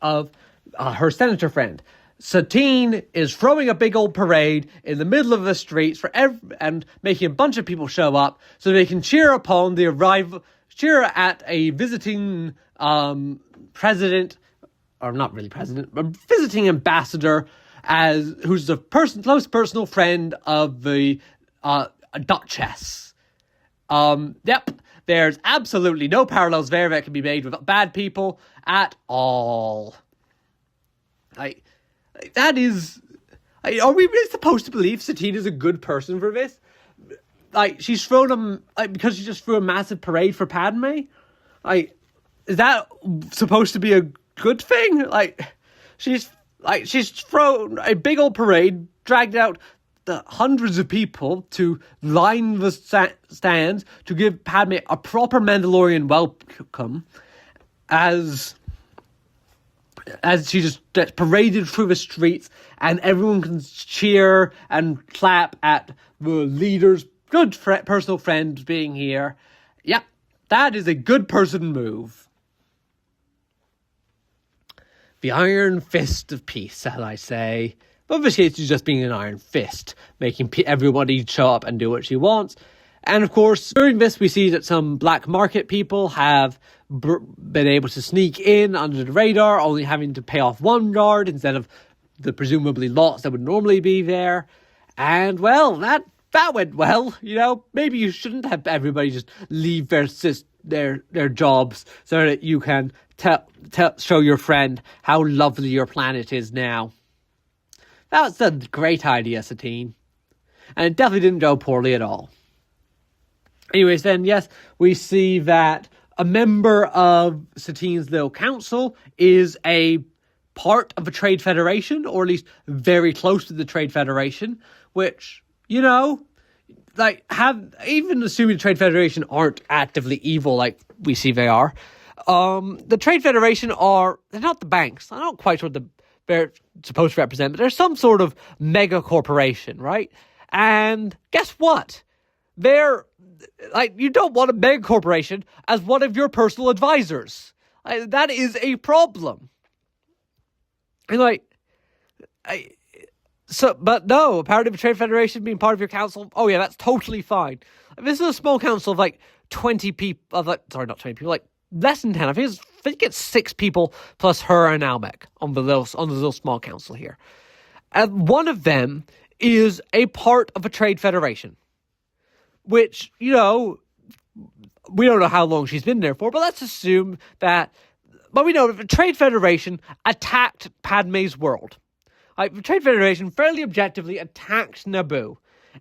of her Senator friend. Satine is throwing a big old parade in the middle of the streets and making a bunch of people show up so they can cheer at a visiting president, or not really president, but visiting ambassador, who's the close personal friend of the Duchess. There's absolutely no parallels there that can be made with bad people at all. That is... Are we really supposed to believe Satine is a good person for this? She's thrown because she just threw a massive parade for Padme? Is that supposed to be a good thing? She's thrown a big old parade, dragged out the hundreds of people to line the stands to give Padme a proper Mandalorian welcome, as she just gets paraded through the streets, and everyone can cheer and clap at the leader's good personal friend being here. Yep, that is a good person move. The iron fist of peace, as I say. But obviously it's just being an iron fist, making everybody show up and do what she wants. And of course, during this, we see that some black market people have been able to sneak in under the radar, only having to pay off one guard instead of the presumably lots that would normally be there. And, well, that went well. Maybe you shouldn't have everybody just leave their jobs so that you can show your friend how lovely your planet is now. That's a great idea, Satine. And it definitely didn't go poorly at all. Anyways, then, yes, we see that a member of Satine's little council is a part of a trade federation, or at least very close to the trade federation, which, even assuming the trade federation aren't actively evil like we see they are, the trade federation they're not the banks. I'm not quite sure what they're supposed to represent, but they're some sort of mega corporation, right? And guess what? You don't want a mega corporation as one of your personal advisors. That is a problem. And but no, apparently the Trade Federation being part of your council, oh yeah, that's totally fine. This is a small council of 20 people, not 20 people, less than 10. I think it's 6 people plus her and Almec on the little small council here. And one of them is a part of a trade federation, which, we don't know how long she's been there for, but let's assume that, we know that the Trade Federation attacked Padme's world. The Trade Federation fairly objectively attacked Naboo,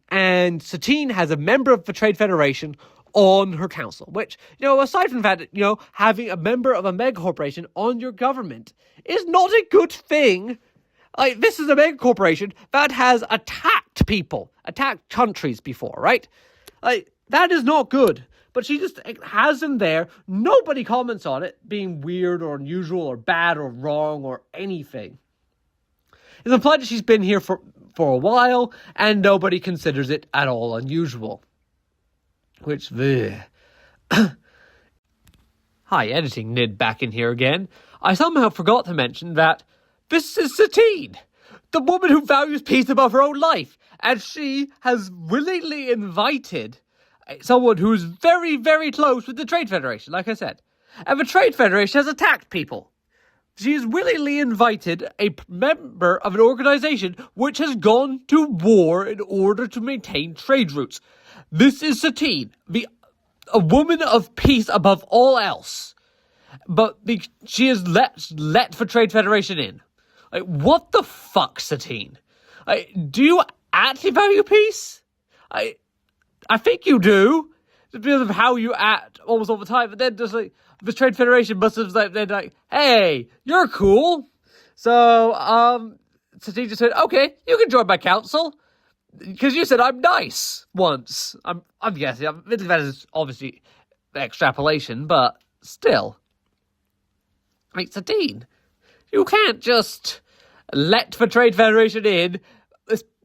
and Satine has a member of the Trade Federation on her council, which, aside from the fact that, having a member of a mega corporation on your government is not a good thing. This is a mega corporation that has attacked countries before, right? That is not good. But she just has them there. Nobody comments on it being weird or unusual or bad or wrong or anything. It's implied that she's been here for a while, and nobody considers it at all unusual. Which, Hi, editing Nid back in here again. I somehow forgot to mention that this is Satine, the woman who values peace above her own life, and she has willingly invited someone who is very, very close with the Trade Federation, like I said. And the Trade Federation has attacked people. She has willingly invited a member of an organization which has gone to war in order to maintain trade routes. This is Satine, a woman of peace above all else. But she has let the Trade Federation in. What the fuck, Satine? Do you actually value peace? I think you do, because of how you act almost all the time. But then just the Trade Federation must have been hey, you're cool. So Satine just said, okay, you can join my council because you said I'm nice once. I'm guessing. That is obviously extrapolation, but still, Satine, you can't just let the Trade Federation in.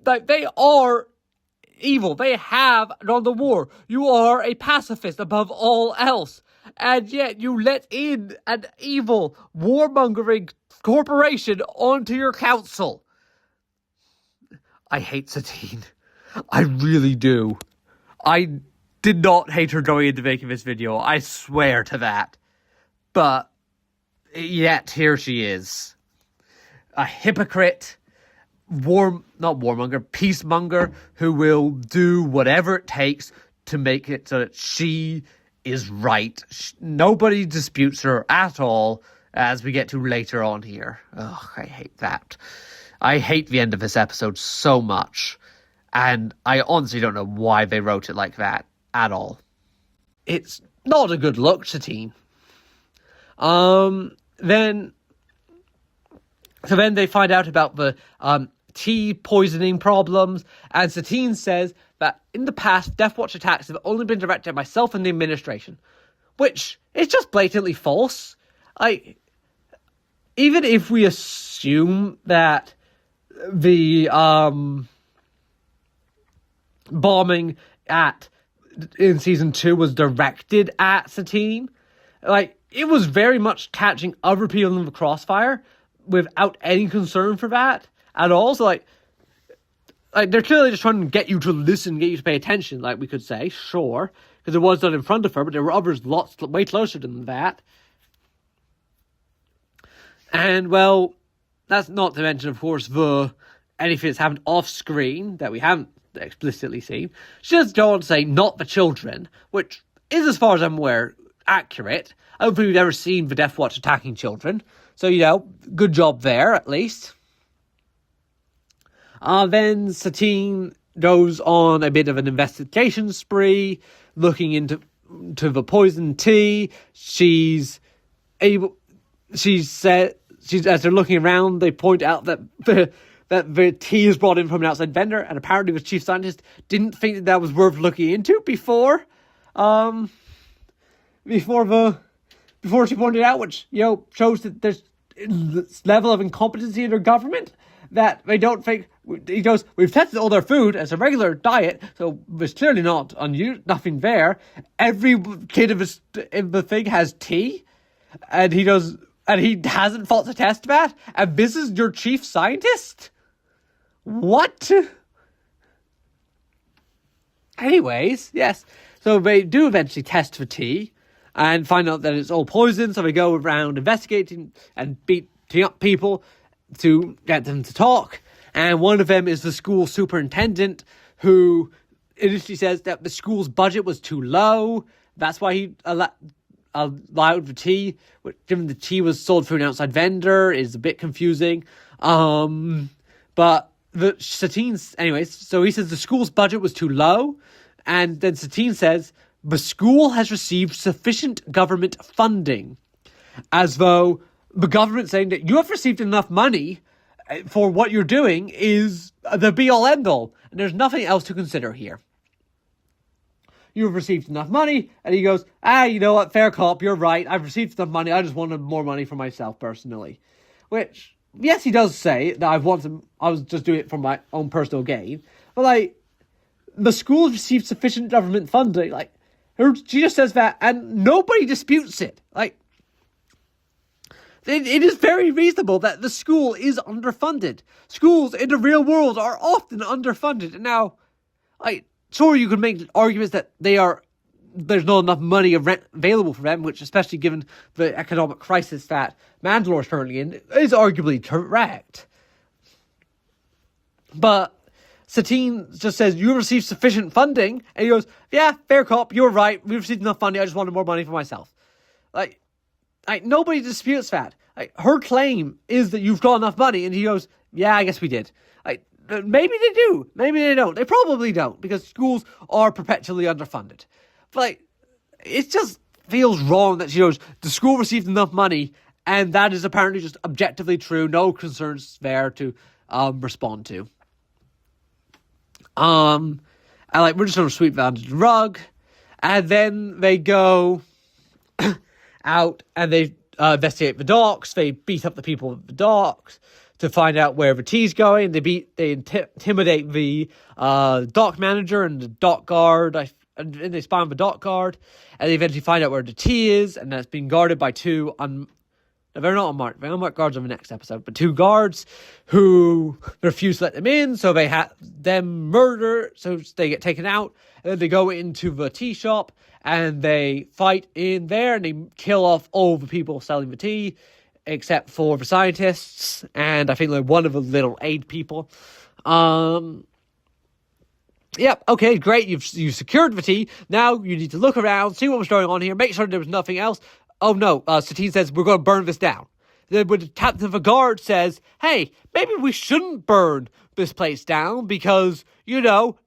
They are evil. They have gone to war. You are a pacifist above all else. And yet you let in an evil, warmongering corporation onto your council. I hate Satine. I really do. I did not hate her going into making this video. I swear to that. But yet here she is. A hypocrite. Peacemonger who will do whatever it takes to make it so that she is right. Nobody disputes her at all, as we get to later on here. Ugh, I hate that. I hate the end of this episode so much, and I honestly don't know why they wrote it like that at all. It's not a good look, Satine. Then they find out about the tea poisoning problems, and Satine says that in the past, Death Watch attacks have only been directed at myself and the administration, which is just blatantly false. Even if we assume that the bombing in season 2 was directed at Satine, it was very much catching other people in the crossfire without any concern for that at all. So, they're clearly just trying to get you to listen, get you to pay attention, we could say, sure, because it was done in front of her, but there were others way closer than that. And, well, that's not to mention, of course, anything that's happened off-screen that we haven't explicitly seen. She does go on to say, not the children, which is, as far as I'm aware, accurate. I don't think we've ever seen the Death Watch attacking children. So, good job there, at least. Then Satine goes on a bit of an investigation spree, looking into the poison tea. As they're looking around, they point out that the tea is brought in from an outside vendor, and apparently the chief scientist didn't think that was worth looking into before she pointed out, which, shows that there's this level of incompetency in their government that they don't think. He goes, we've tested all their food as a regular diet, so there's clearly nothing there. Every kid in the thing has tea, and he hasn't fought the test bat, and this is your chief scientist? What? Anyways, yes. So they do eventually test for tea and find out that it's all poison, so they go around investigating and beating up people to get them to talk. And one of them is the school superintendent, who initially says that the school's budget was too low. That's why he allowed the tea. Given the tea was sold through an outside vendor, is a bit confusing. But Satine's, anyways, so he says the school's budget was too low. And then Satine says, the school has received sufficient government funding. As though the government saying that you have received enough money for what you're doing is the be-all, end-all. And there's nothing else to consider here. You've received enough money. And he goes, you know what, fair cop, you're right. I've received enough money. I just wanted more money for myself personally. Which, yes, he does say that I was just doing it for my own personal gain. But, the school received sufficient government funding. She just says that, and nobody disputes it. It is very reasonable that the school is underfunded. Schools in the real world are often underfunded. And now, sure, you could make arguments that there's not enough money available for them, which, especially given the economic crisis that Mandalore is currently in, is arguably correct. But Satine just says, you received sufficient funding, and he goes, yeah, fair cop, you're right, we received enough funding, I just wanted more money for myself. Nobody disputes that. Her claim is that you've got enough money, and he goes, yeah, I guess we did. Maybe they do, maybe they don't. They probably don't, because schools are perpetually underfunded. But, it just feels wrong that she goes, the school received enough money, and that is apparently just objectively true, no concerns there to respond to. We're just going to sweep that under the rug. And then they go out and they investigate the docks. They beat up the people at the docks to find out where the tea's going. They intimidate the dock manager and the dock guard. And they spy on the dock guard. And they eventually find out where the tea is. And that's being guarded by two they're not unmarked. They're unmarked guards on the next episode. But two guards who refuse to let them in. So they have them murder. So they get taken out. And then they go into the tea shop. And they fight in there. And they kill off all the people selling the tea. Except for the scientists. And I think one of the little aid people. Yep, okay, great. You've secured the tea. Now you need to look around. See what was going on here. Make sure there was nothing else. Oh no, Satine says, we're going to burn this down. Then when the captain of the guard says, hey, maybe we shouldn't burn this place down because,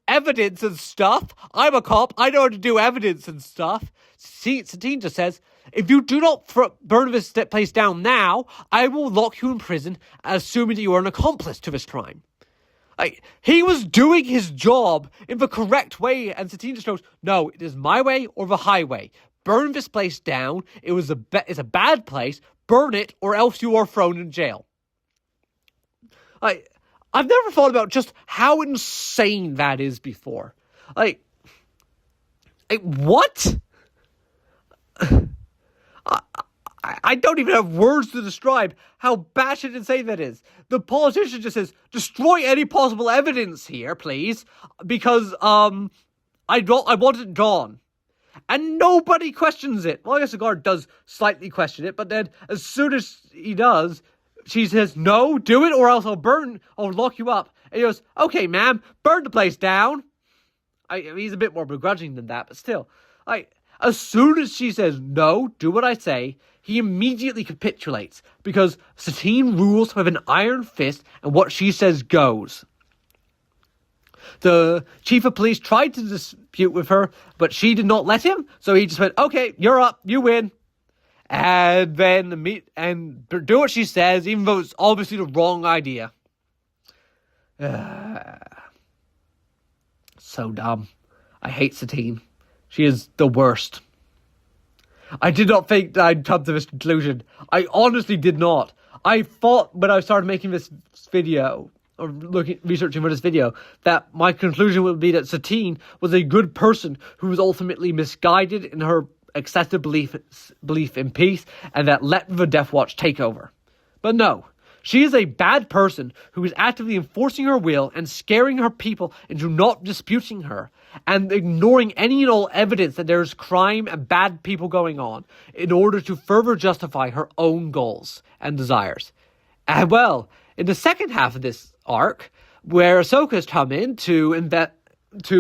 evidence and stuff. I'm a cop. I know how to do evidence and stuff. Satine just says, if you do not burn this place down now, I will lock you in prison, assuming that you are an accomplice to this crime. He was doing his job in the correct way, and Satine just goes, no, it is my way or the highway. Burn this place down. It's a bad place. Burn it, or else you are thrown in jail. I've never thought about just how insane that is before. What? I don't even have words to describe how batshit insane that is. The politician just says, destroy any possible evidence here, please, because I want it gone. And nobody questions it. Well, I guess the guard does slightly question it, but then as soon as he does, she says, no, do it or else I'll lock you up. And he goes, okay, ma'am, burn the place down. He's a bit more begrudging than that, but still. As soon as she says, no, do what I say, he immediately capitulates because Satine rules with an iron fist and what she says goes. The chief of police tried to dispute with her, but she did not let him, so he just went, okay, you're up, you win. And then do what she says, even though it's obviously the wrong idea. So dumb. I hate Satine. She is the worst. I did not think that I'd come to this conclusion. I honestly did not. I thought when I started making this video, or researching for this video, that my conclusion would be that Satine was a good person who was ultimately misguided in her excessive belief in peace, and that let the Death Watch take over. But no, she is a bad person who is actively enforcing her will and scaring her people into not disputing her, and ignoring any and all evidence that there is crime and bad people going on in order to further justify her own goals and desires. And well, in the second half of this arc, where Ahsoka has come in to,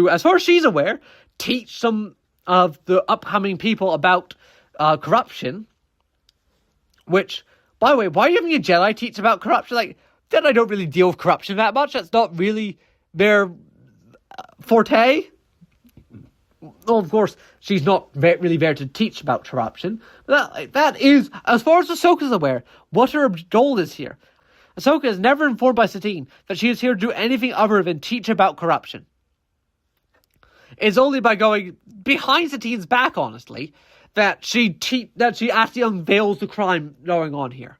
as far as she's aware, teach some of the upcoming people about corruption, which, by the way, why are you having a Jedi teach about corruption? Like, Jedi don't really deal with corruption that much. That's not really their forte. Well, of course, she's not really there to teach about corruption. But that is, as far as Ahsoka's aware, what her goal is here. Ahsoka is never informed by Satine that she is here to do anything other than teach about corruption. It's only by going behind Satine's back, honestly, that she actually unveils the crime going on here.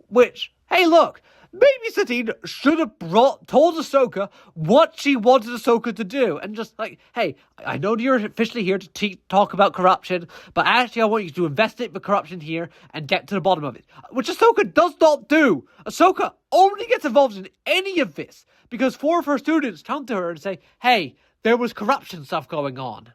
Which, hey, look, maybe Satine should have told Ahsoka what she wanted Ahsoka to do, and just like, hey, I know you're officially here to talk about corruption, but actually I want you to investigate the corruption here and get to the bottom of it. Which Ahsoka does not do. Ahsoka only gets involved in any of this because 4 of her students come to her and say, hey, there was corruption stuff going on.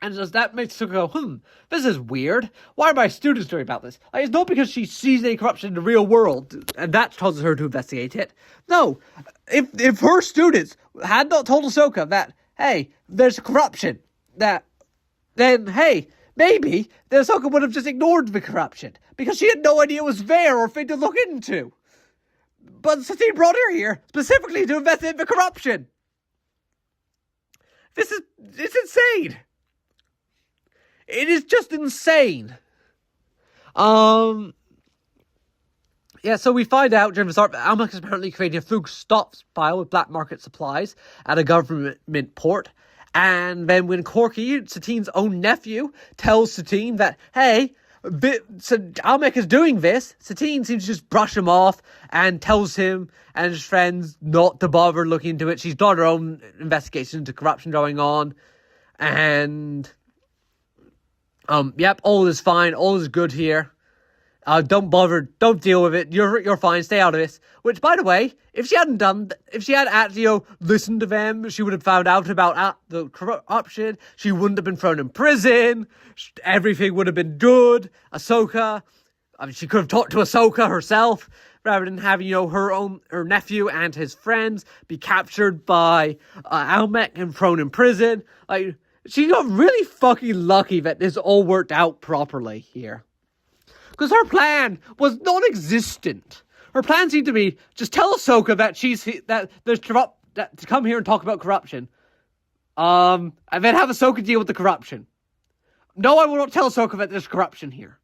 And that makes Ahsoka go, this is weird. Why are my students doing about this? Like, it's not because she sees any corruption in the real world, and that causes her to investigate it. No, if her students had not told Ahsoka that, hey, there's corruption, then, hey, maybe the Ahsoka would have just ignored the corruption, because she had no idea it was there or thing to look into. But Satine brought her here specifically to investigate the corruption. It's insane. It is just insane. Yeah, so we find out during this arc that Almec is apparently creating a food stockpile with black market supplies at a government port. And then when Corky, Satine's own nephew, tells Satine that, hey, Almec is doing this, Satine seems to just brush him off and tells him and his friends not to bother looking into it. She's done her own investigation into corruption going on. And yep, all is fine, all is good here. Don't bother, don't deal with it, you're fine, stay out of this. Which, by the way, if she had actually listened to them, she would have found out about the corruption, she wouldn't have been thrown in prison, everything would have been good. Ahsoka, she could have talked to Ahsoka herself, rather than having, her nephew and his friends be captured by Almec and thrown in prison. Like, she got really fucking lucky that this all worked out properly here. Because her plan was non-existent. Her plan seemed to be, just tell Ahsoka that there's to come here and talk about corruption. And then have Ahsoka deal with the corruption. No, I will not tell Ahsoka that there's corruption here.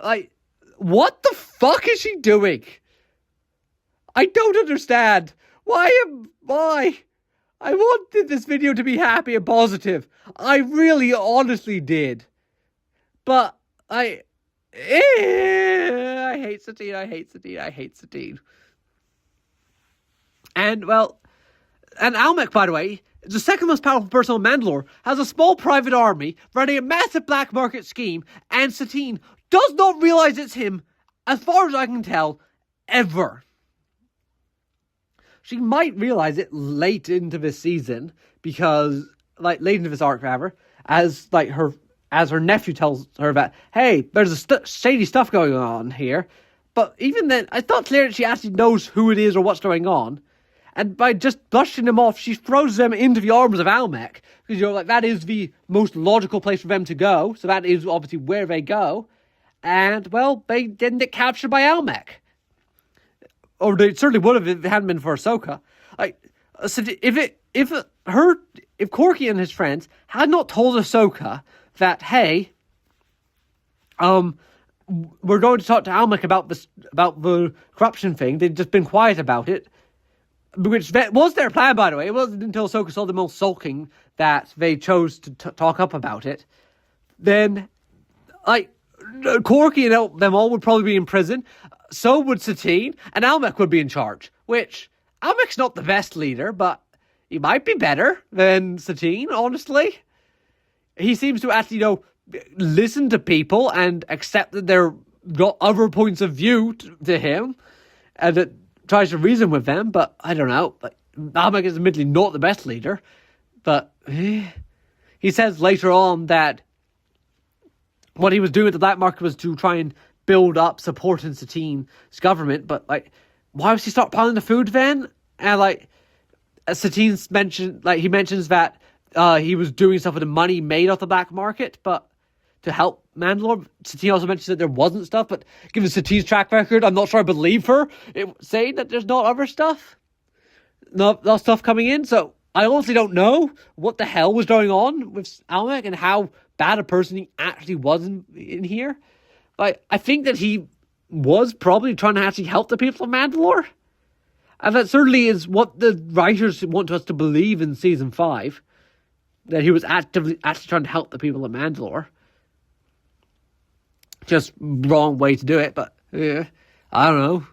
Like, what the fuck is she doing? I don't understand. Why? I wanted this video to be happy and positive. I really honestly did. But I hate Satine. And, well, and Almec, by the way, is the second most powerful person on Mandalore, has a small private army running a massive black market scheme, and Satine does not realize it's him, as far as I can tell, ever. She might realize it late into this season, because, late into this arc, rather, as her nephew tells her that, hey, there's shady stuff going on here. But even then, it's not clear that she actually knows who it is or what's going on. And by just brushing them off, she throws them into the arms of Almec. Because, that is the most logical place for them to go. So that is obviously where they go. And, well, they didn't get captured by Almec. Or they certainly would have if it hadn't been for Ahsoka. If Corky and his friends had not told Ahsoka that, hey, we're going to talk to Almec about the corruption thing, they'd just been quiet about it, which was their plan, by the way. It wasn't until Ahsoka saw them all sulking that they chose to talk up about it. Then, Corky and them all would probably be in prison. So would Satine, and Almec would be in charge. Which, Almec's not the best leader, but he might be better than Satine, honestly. He seems to actually, listen to people and accept that they've got other points of view to him, and it tries to reason with them, but I don't know. Almec is admittedly not the best leader, but he says later on that what he was doing at the black market was to try and build up support in Satine's government, but why was he stockpiling the food then? And Satine's mentioned, he mentions that he was doing stuff with the money made off the black market, but to help Mandalore. Satine also mentions that there wasn't stuff, but given Satine's track record, I'm not sure I believe her saying that there's not other stuff. Not stuff coming in, so I honestly don't know what the hell was going on with Almec and how bad a person he actually was in here. But I think that he was probably trying to actually help the people of Mandalore. And that certainly is what the writers want us to believe in Season 5. That he was actually trying to help the people of Mandalore. Just wrong way to do it, but yeah, I don't know.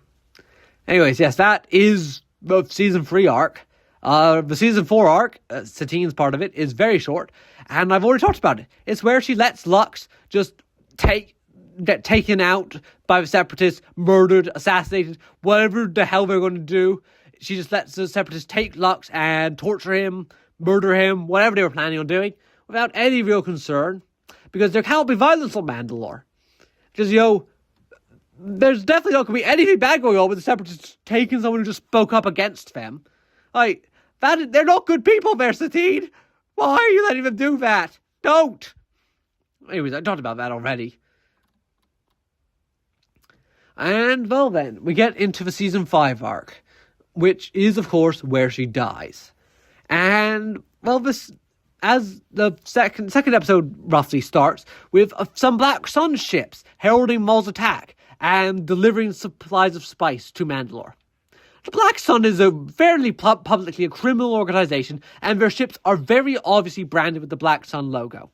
Anyways, yes, that is the Season 3 arc. The Season 4 arc, Satine's part of it, is very short, and I've already talked about it. It's where she lets Lux just get taken out by the Separatists, murdered, assassinated, whatever the hell they're going to do. She just lets the Separatists take Lux and torture him, murder him, whatever they were planning on doing, without any real concern, because there cannot be violence on Mandalore. Because, there's definitely not going to be anything bad going on with the Separatists taking someone who just spoke up against them. They're not good people there, Satine. Why are you letting them do that? Don't. Anyways, I talked about that already. And, well then, we get into the Season 5 arc, which is, of course, where she dies. And, well, this, as the second episode roughly starts, with some Black Sun ships heralding Maul's attack and delivering supplies of spice to Mandalore. The Black Sun is a fairly publicly a criminal organization, and their ships are very obviously branded with the Black Sun logo.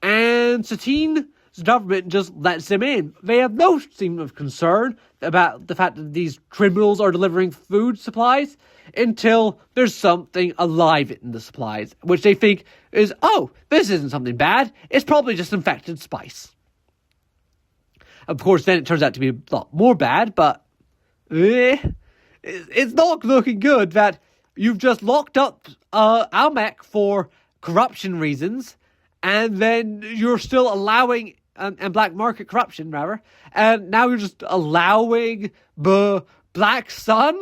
And Satine's government just lets them in. They have no seem of concern about the fact that these criminals are delivering food supplies until there's something alive in the supplies, which they think is, this isn't something bad, it's probably just infected spice. Of course, then it turns out to be a lot more bad, but it's not looking good that you've just locked up Almec for corruption reasons, and then you're still allowing, and black market corruption, rather, and now you're just allowing the Black Sun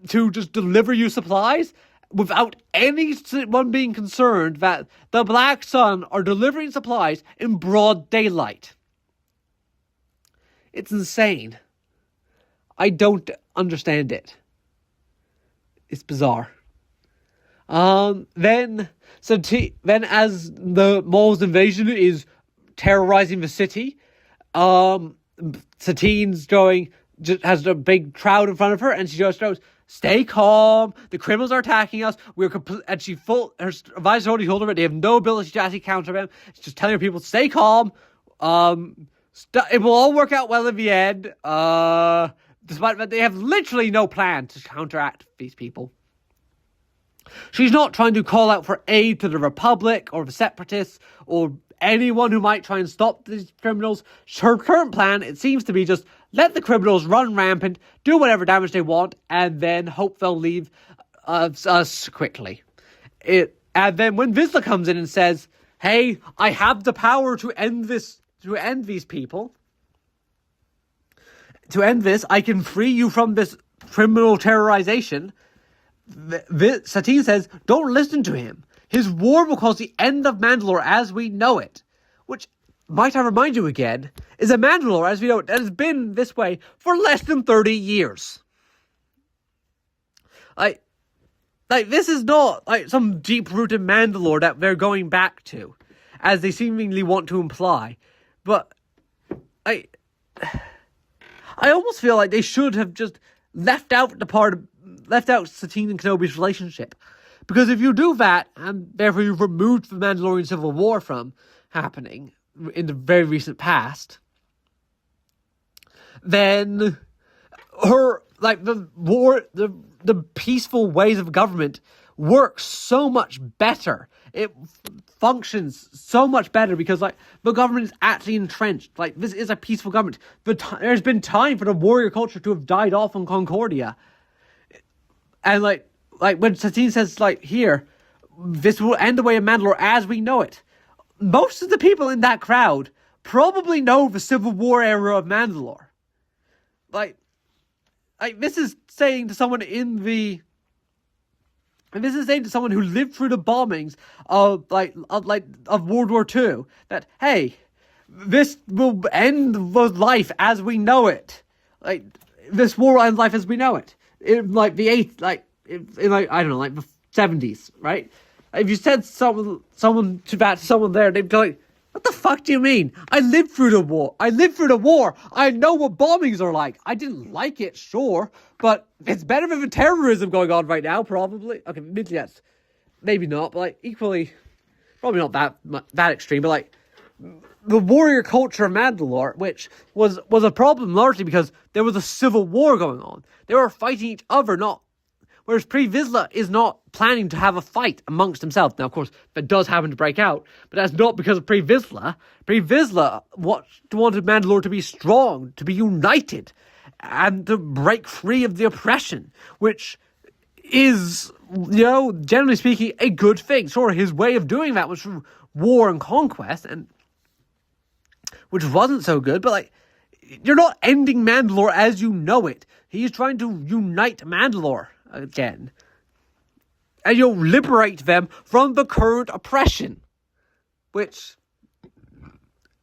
to just deliver you supplies without anyone being concerned that the Black Sun are delivering supplies in broad daylight. It's insane. I don't understand it. It's bizarre. Then as the Maul's invasion is terrorizing the city, Satine's has a big crowd in front of her, and she just goes, "Stay calm. The criminals are attacking us. Her advisor already told her that they have no ability to actually counter them. She's just telling her people, stay calm. It will all work out well in the end. Despite that, they have literally no plan to counteract these people. She's not trying to call out for aid to the Republic or the Separatists or anyone who might try and stop these criminals. Her current plan, it seems to be just let the criminals run rampant, do whatever damage they want, and then hope they'll leave us quickly. And then when Vizsla comes in and says, "Hey, I have the power to end these people. To end this, I can free you from this criminal terrorization." Satine says, "Don't listen to him. His war will cause the end of Mandalore as we know it." Which, might I remind you again, is a Mandalore as we know it that has been this way for less than 30 years. Like, this is not, like, some deep-rooted Mandalore that they're going back to, as they seemingly want to imply. But, I almost feel like they should have just left out Satine and Kenobi's relationship. Because if you do that, and therefore you've removed the Mandalorian Civil War from happening in the very recent past, then the peaceful ways of government work so much better. It functions so much better because, like, the government is actually entrenched. Like, this is a peaceful government. There's been time for the warrior culture to have died off in Concordia. And, like when Satine says, like, here, this will end the way of Mandalore as we know it. Most of the people in that crowd probably know the Civil War era of Mandalore. Like this is saying to someone who lived through the bombings of World War II that, hey, this will end the life as we know it. Like, this war will end life as we know it. In like the the 70s, right? If you said someone to someone there, they'd be like, what the fuck do you mean? I lived through the war. I know what bombings are like. I didn't like it, sure, but it's better than the terrorism going on right now, probably. Okay, maybe yes. Maybe not, but, like, equally, probably not that extreme, but, like, the warrior culture of Mandalore, which was a problem largely because there was a civil war going on. They were fighting each other, whereas Pre Vizsla is not planning to have a fight amongst themselves. Now, of course, that does happen to break out, but that's not because of Pre Vizsla. Pre Vizsla wanted Mandalore to be strong, to be united, and to break free of the oppression, which is, generally speaking, a good thing. Sure, his way of doing that was through war and conquest, and which wasn't so good, but, like, you're not ending Mandalore as you know it. He's trying to unite Mandalore again. And you'll liberate them from the current oppression, which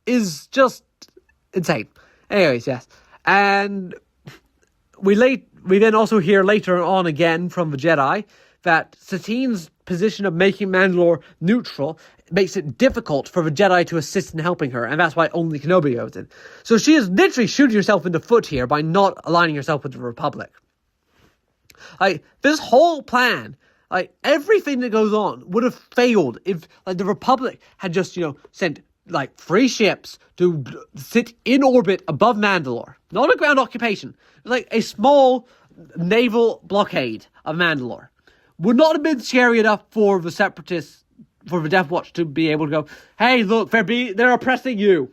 is just insane. Anyways, yes. And we then also hear later on again from the Jedi that Satine's position of making Mandalore neutral makes it difficult for the Jedi to assist in helping her, and that's why only Kenobi goes in. So she is literally shooting herself in the foot here by not aligning herself with the Republic. Like, this whole plan, like, everything that goes on would have failed if, like, the Republic had just, sent, like, 3 ships to sit in orbit above Mandalore. Not a ground occupation. Like, a small naval blockade of Mandalore. Would not have been scary enough for the Separatists, for the Death Watch to be able to go, hey, look, they're oppressing you.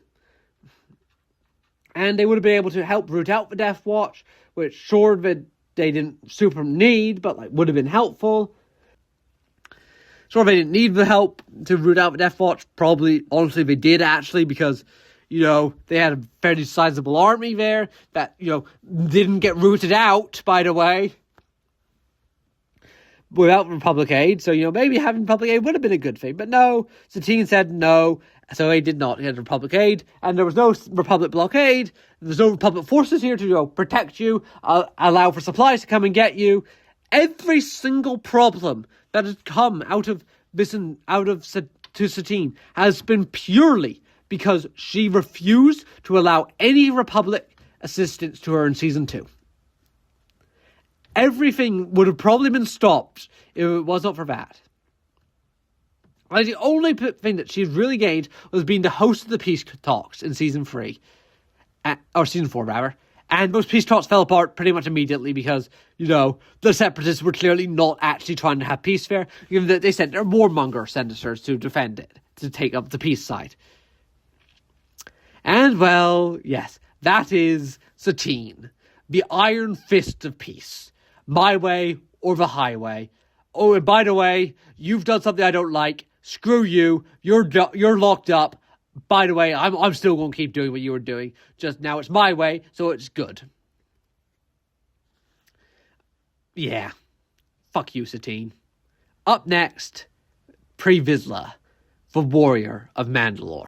And they would have been able to help root out the Death Watch, which sure they didn't super need, but, like, would have been helpful. Sure, they didn't need the help to root out the Death Watch. Probably, honestly, they did actually, because, they had a fairly sizable army there that, didn't get rooted out, by the way, without Republic aid. So, maybe having Republic aid would have been a good thing. But no, Satine said no, so they did not get Republic aid. And there was no Republic blockade. There was no Republic forces here to protect you, allow for supplies to come and get you. Every single problem that has come out of Satine has been purely because she refused to allow any Republic assistance to her in Season 2. Everything would have probably been stopped if it was not for that. Like, the only thing that she's really gained was being the host of the peace talks in Season 3. Or Season 4, rather. And those peace talks fell apart pretty much immediately because, the Separatists were clearly not actually trying to have peace there. Given that they sent their warmonger senators to defend it, to take up the peace side. And, well, yes, that is Satine. The iron fist of peace. My way or the highway. Oh, and by the way, you've done something I don't like. Screw you. You're locked up. By the way, I'm still going to keep doing what you were doing. Just now it's my way, so it's good. Yeah. Fuck you, Satine. Up next, Pre Vizsla, the warrior of Mandalore.